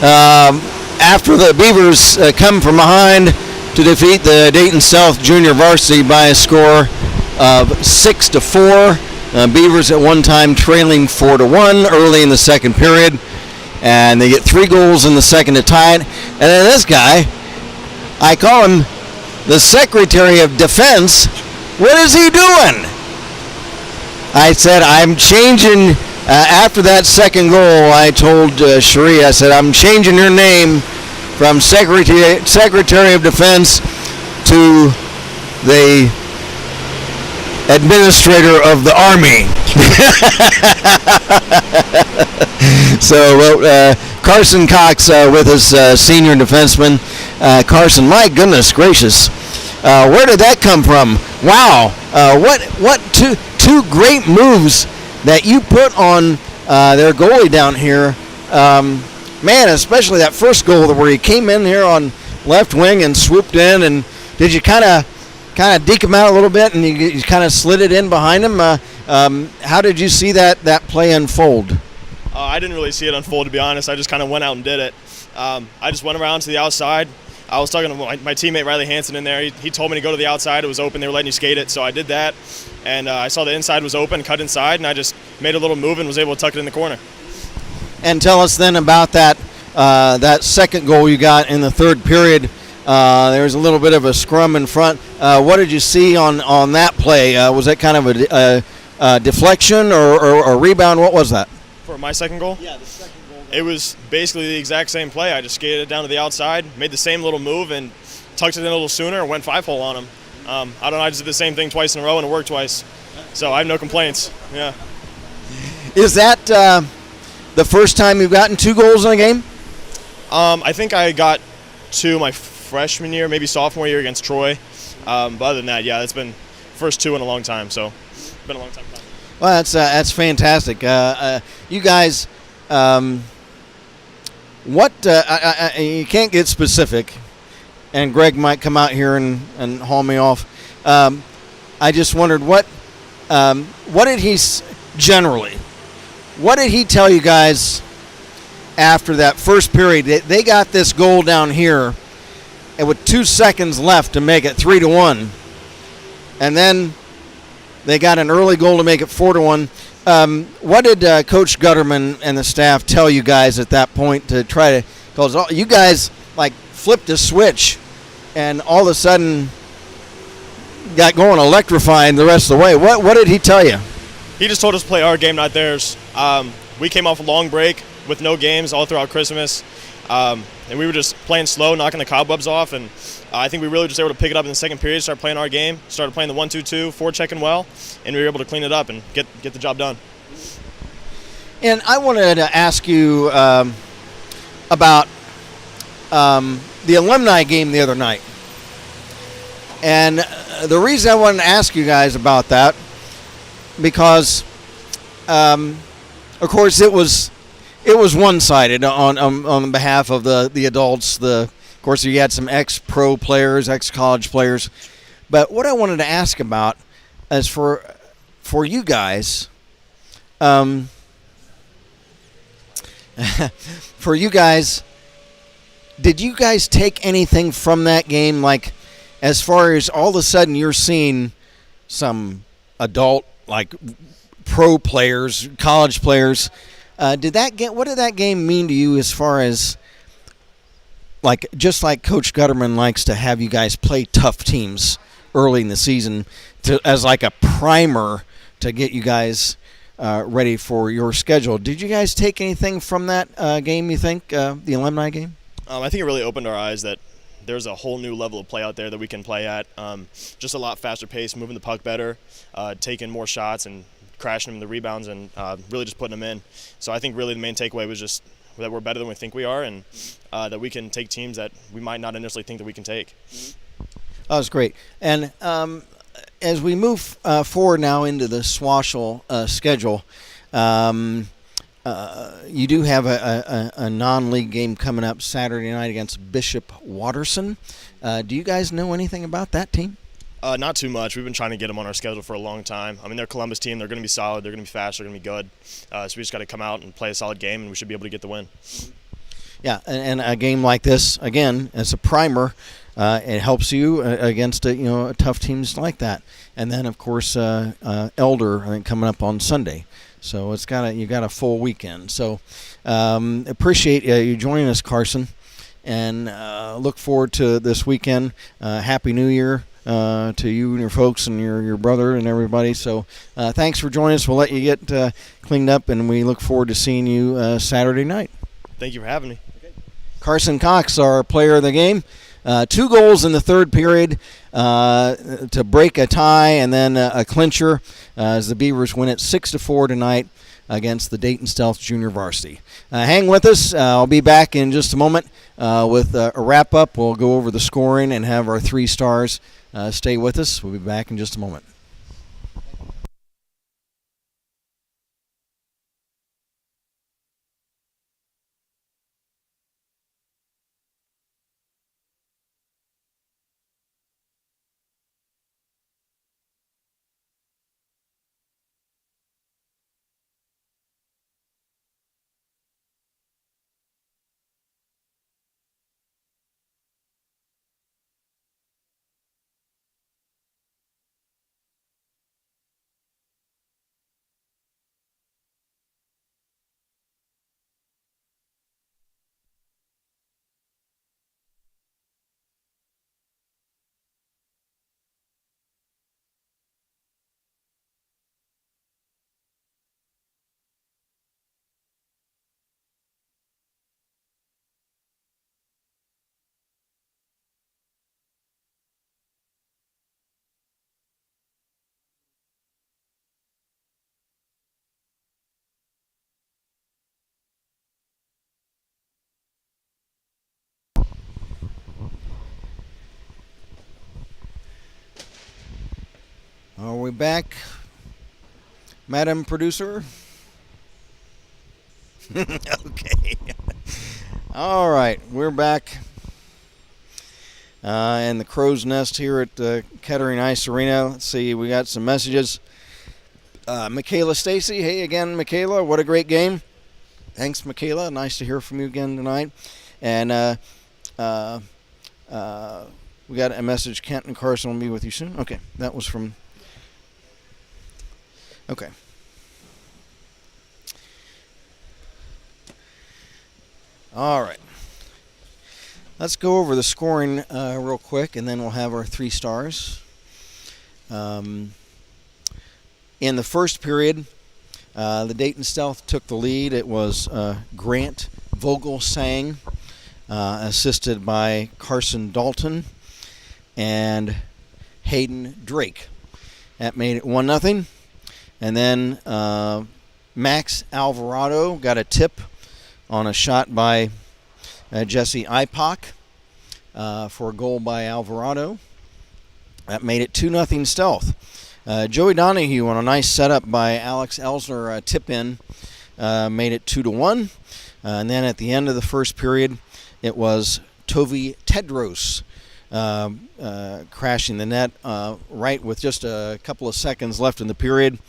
After the Beavers come from behind to defeat the Dayton South Junior Varsity by a score of 6-4. Beavers at one time trailing 4-1 early in the second period, and they get 3 goals in the second to tie it. And then this guy, I call him the Secretary of Defense. What is he doing? I said, I'm changing, after that second goal, I told Cherie, I said, I'm changing your name from Secretary of Defense to the Administrator of the Army. So Carson Cox with us, senior defenseman. Carson, my goodness gracious, where did that come from? Wow, what two great moves that you put on their goalie down here. Man, especially that first goal where he came in here on left wing and swooped in. And did you kind of deke him out a little bit, and you kind of slid it in behind him? How did you see that play unfold? I didn't really see it unfold, to be honest. I just kind of went out and did it. I just went around to the outside. I was talking to my teammate Riley Hansen in there. He told me to go to the outside. It was open. They were letting you skate it, so I did that. And I saw the inside was open, cut inside, and I just made a little move and was able to tuck it in the corner. And tell us then about that second goal you got in the third period. There was a little bit of a scrum in front. What did you see on that play? Was that kind of a deflection or a rebound? What was that? For my second goal? Yeah, the second goal. It was basically the exact same play. I just skated it down to the outside, made the same little move, and tucked it in a little sooner and went 5-hole on him. I don't know, I just did the same thing twice in a row and it worked twice. So I have no complaints. Yeah. Is that the first time you've gotten 2 goals in a game? I think I got 2 my freshman year, maybe sophomore year against Troy. But other than that, yeah, it's been first 2 in a long time. So it's been a long time. Well, that's fantastic. You guys, you can't get specific, and Greg might come out here and haul me off. I just wondered what did he generally? What did he tell you guys after that first period? They got this goal down here, and with 2 seconds left to make it 3-1, and then they got an early goal to make it 4-1. What did Coach Gutterman and the staff tell you guys at that point to try to? Because you guys like flipped a switch, and all of a sudden got going electrifying the rest of the way. What did he tell you? He just told us to play our game, not theirs. We came off a long break with no games all throughout Christmas, and we were just playing slow, knocking the cobwebs off, and I think we really were just able to pick it up in the second period, start playing our game, started playing the 1-2-2, forechecking well, and we were able to clean it up and get the job done. And I wanted to ask you about the alumni game the other night. And the reason I wanted to ask you guys about that, because, of course, it was one-sided on behalf of the adults. Of course, you had some ex-pro players, ex-college players. But what I wanted to ask about is for you guys, did you guys take anything from that game? Like, as far as all of a sudden you're seeing some adult, like pro players, college players. What did that game mean to you as far as, like, just like Coach Gutterman likes to have you guys play tough teams early in the season as like a primer to get you guys ready for your schedule. Did you guys take anything from that game, you think, the alumni game? I think it really opened our eyes that there's a whole new level of play out there that we can play at. Just a lot faster pace, moving the puck better, taking more shots and crashing them in the rebounds and really just putting them in. So I think really the main takeaway was just that we're better than we think we are, and that we can take teams that we might not initially think that we can take. That was great. And as we move forward now into the Swashel schedule, you do have a non-league game coming up Saturday night against Bishop Watterson. Do you guys know anything about that team? Not too much. We've been trying to get them on our schedule for a long time. I mean, they're a Columbus team. They're going to be solid. They're going to be fast. They're going to be good. So we just got to come out and play a solid game, and we should be able to get the win. Yeah, and a game like this, again, as a primer, it helps you against tough teams like that. And then, of course, Elder, I think, coming up on Sunday. So you got a full weekend. So appreciate you joining us, Carson, and look forward to this weekend. Happy New Year to you and your folks and your brother and everybody. So thanks for joining us. We'll let you get cleaned up, and we look forward to seeing you Saturday night. Thank you for having me. Carson Cox, our player of the game. 2 goals in the third period to break a tie and then a clincher as the Beavers win it 6-4 tonight against the Dayton Stealth Junior Varsity. Hang with us. I'll be back in just a moment with a wrap-up. We'll go over the scoring and have our 3 stars. Stay with us. We'll be back in just a moment. Are we back, Madam Producer? Okay. All right, we're back in the Crow's Nest here at Kettering Ice Arena. Let's see, we got some messages. Michaela Stacy, hey again, Michaela, what a great game. Thanks, Michaela. Nice to hear from you again tonight. And we got a message. Kent and Carson will be with you soon. Okay, that was from... Okay. All right. Let's go over the scoring real quick, and then we'll have our 3 stars. In the first period, the Dayton Stealth took the lead. It was Grant Vogelsang, assisted by Carson Dalton and Hayden Drake. That made it 1-0. And then Max Alvarado got a tip on a shot by Jesse Ipock for a goal by Alvarado. That made it 2-0 Stealth. Joey Donahue on a nice setup by Alex Elsner tip-in made it 2-1. And then at the end of the first period, it was Tovi Tedros crashing the net right with just a couple of seconds left in the period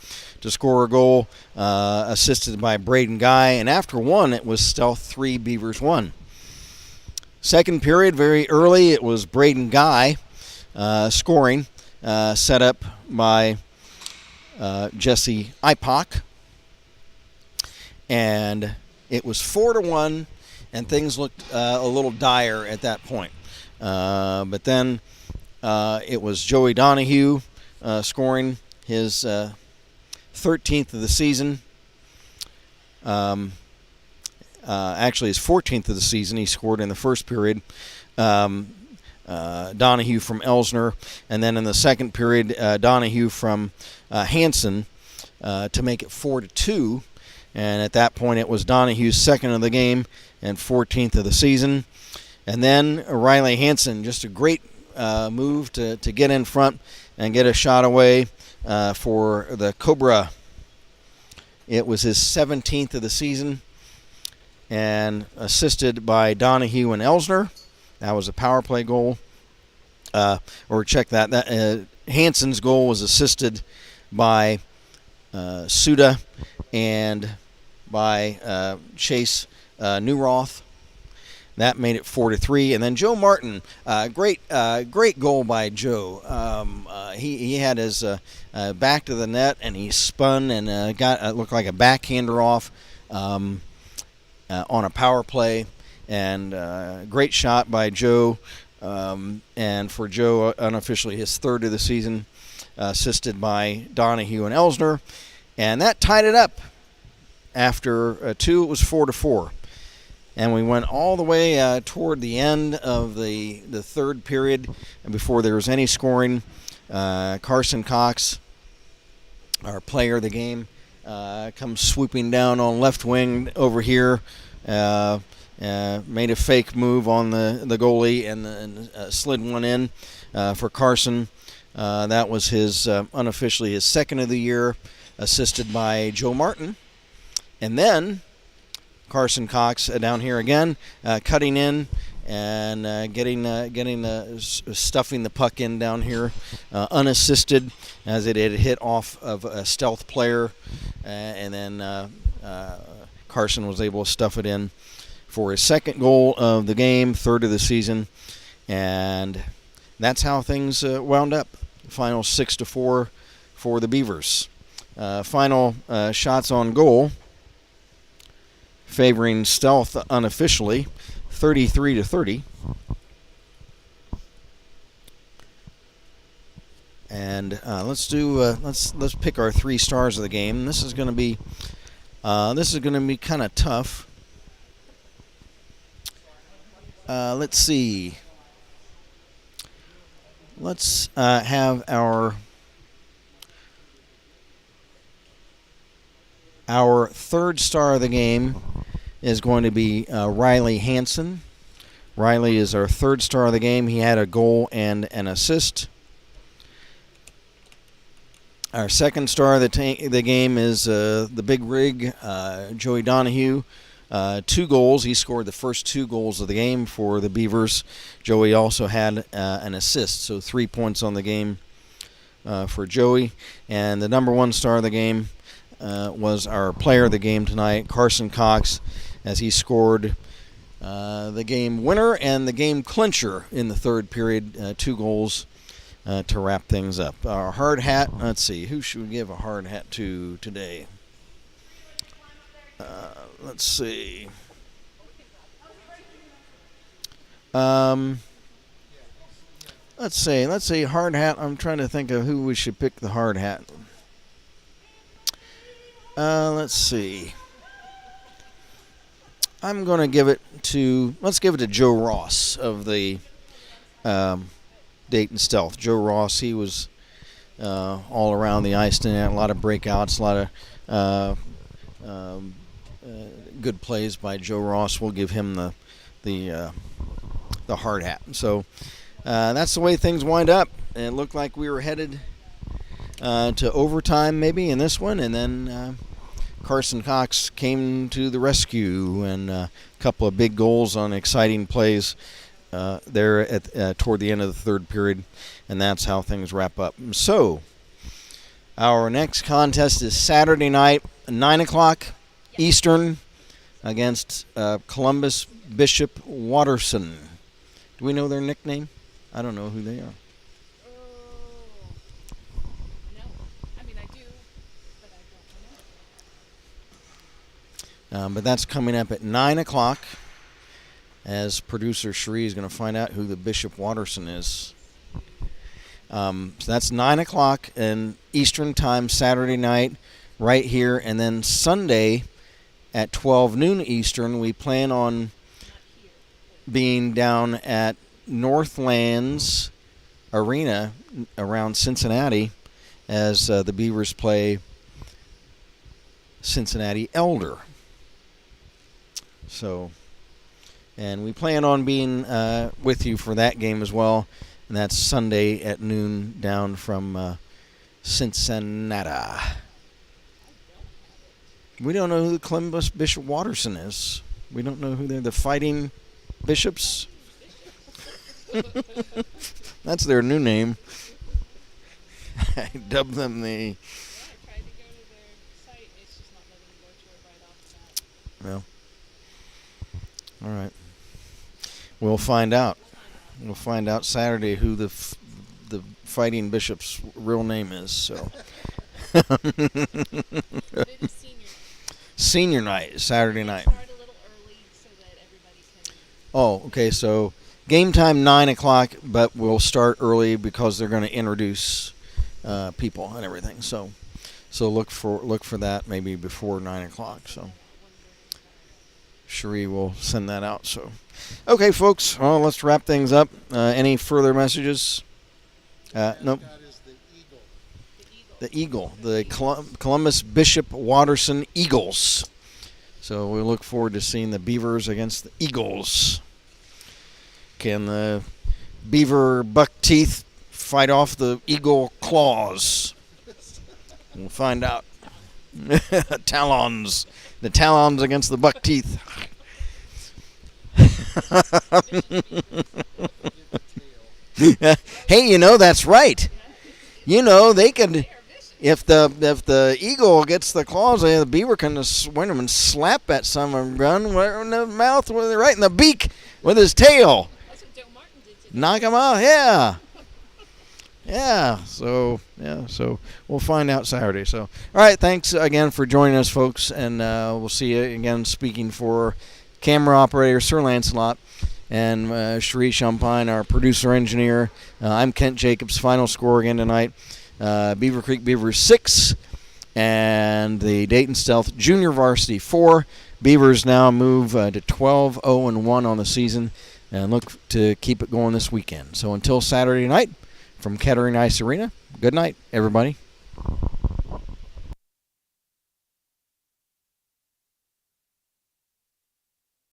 to score a goal, assisted by Braden Guy. And after 1, it was Stealth 3, Beavers 1. Second period, very early, it was Braden Guy scoring, set up by Jesse Ipock. And it was 4-1, and things looked a little dire at that point. But then it was Joey Donahue scoring his 13th of the season. Actually, his 14th of the season. He scored in the first period. Donahue from Elsner. And then in the second period, Donahue from Hansen to make it 4-2. And at that point, it was Donahue's second of the game and 14th of the season. And then Riley Hansen, just a great move to get in front and get a shot away for the Cobra. It was his 17th of the season and assisted by Donahue and Elsner. That was a power play goal. or check that. Hanson's goal was assisted by Suda and by Chase Newroth. That made it 4-3, and then Joe Martin, great goal by Joe. He had his back to the net, and he spun and got looked like a backhander off on a power play, and great shot by Joe. And for Joe, unofficially his third of the season, assisted by Donahue and Elsner, and that tied it up. After 2, it was 4-4. And we went all the way toward the end of the third period, and before there was any scoring, Carson Cox, our player of the game, comes swooping down on left wing over here, made a fake move on the goalie and slid one in for Carson. That was his unofficially his second of the year, assisted by Joe Martin. And then Carson Cox down here again, cutting in and stuffing the puck in down here, unassisted, as it had hit off of a stealth player, and then Carson was able to stuff it in for his second goal of the game, third of the season, and that's how things wound up. Final 6-4 for the Beavers. Final shots on goal, favoring Stealth unofficially, 33-30. And let's pick our 3 stars of the game. This is going to be kind of tough. Let's see. Let's have our third star of the game is going to be Riley Hanson. Riley is our third star of the game. He had a goal and an assist. Our second star of the game is the big rig, Joey Donahue. 2 goals. He scored the first 2 goals of the game for the Beavers. Joey also had an assist, so 3 points on the game for Joey. And the number 1 star of the game was our player of the game tonight, Carson Cox, as he scored the game winner and the game clincher in the third period, 2 goals to wrap things up. Our hard hat, let's see, who should we give a hard hat to today? Let's see. Let's see, hard hat. I'm trying to think of who we should pick the hard hat. Let's see. I'm going to give it to Joe Ross of the Dayton Stealth. Joe Ross, he was all around the ice tonight. A lot of breakouts, a lot of good plays by Joe Ross. We'll give him the hard hat. So that's the way things wind up. And it looked like we were headed to overtime maybe in this one, and then Carson Cox came to the rescue, and a couple of big goals on exciting plays there toward the end of the third period, and that's how things wrap up. So our next contest is Saturday night, 9 o'clock Eastern, against Columbus Bishop Watterson. Do we know their nickname? I don't know who they are. No. I mean, I do, but I don't know. But that's coming up at 9 o'clock, as producer Cherie is going to find out who the Bishop Watterson is. So that's 9 o'clock in Eastern time, Saturday night, right here. And then Sunday at 12 noon Eastern, we plan on being down at Northlands Arena around Cincinnati as the Beavers play Cincinnati Elder. So, and we plan on being with you for that game as well, and that's Sunday at noon down from Cincinnati. We don't know who the Columbus Bishop Watterson is. We don't know who they're. The Fighting Bishops? That's their new name. I dubbed them the. I tried to go to their site. It's just not letting me go to it right off the bat. Well, all right. We'll find out. We'll find out Saturday who the Fighting Bishop's real name is. So. It is senior. Senior night, Saturday night. Start a little early so that everybody can. Oh, okay. So game time 9:00, but we'll start early because they're going to introduce people and everything. So look for that maybe before 9:00. So Cherie will send that out. So okay, folks. Well, let's wrap things up. Any further messages? Nope. That is the Eagle. The Eagle, the Columbus Bishop Watterson Eagles. So we look forward to seeing the Beavers against the Eagles. Can the beaver buck teeth fight off the eagle claws? We'll find out. Talons. The talons against the buck teeth. Hey, that's right. They could, if the eagle gets the claws, the beaver can swing them and slap at some and run in the mouth, right in the beak with his tail. That's what Joe Martin did today. Knock him out, yeah. So we'll find out Saturday. So, all right, thanks again for joining us, folks, and we'll see you again. Speaking for camera operator Sir Lancelot and Cherie Champagne, our producer engineer. I'm Kent Jacobs. Final score again tonight: Beaver Creek Beavers 6 and the Dayton Stealth Junior Varsity 4. Beavers now move to 12-0-1 on the season and look to keep it going this weekend. So until Saturday night, from Kettering Ice Arena, good night, everybody.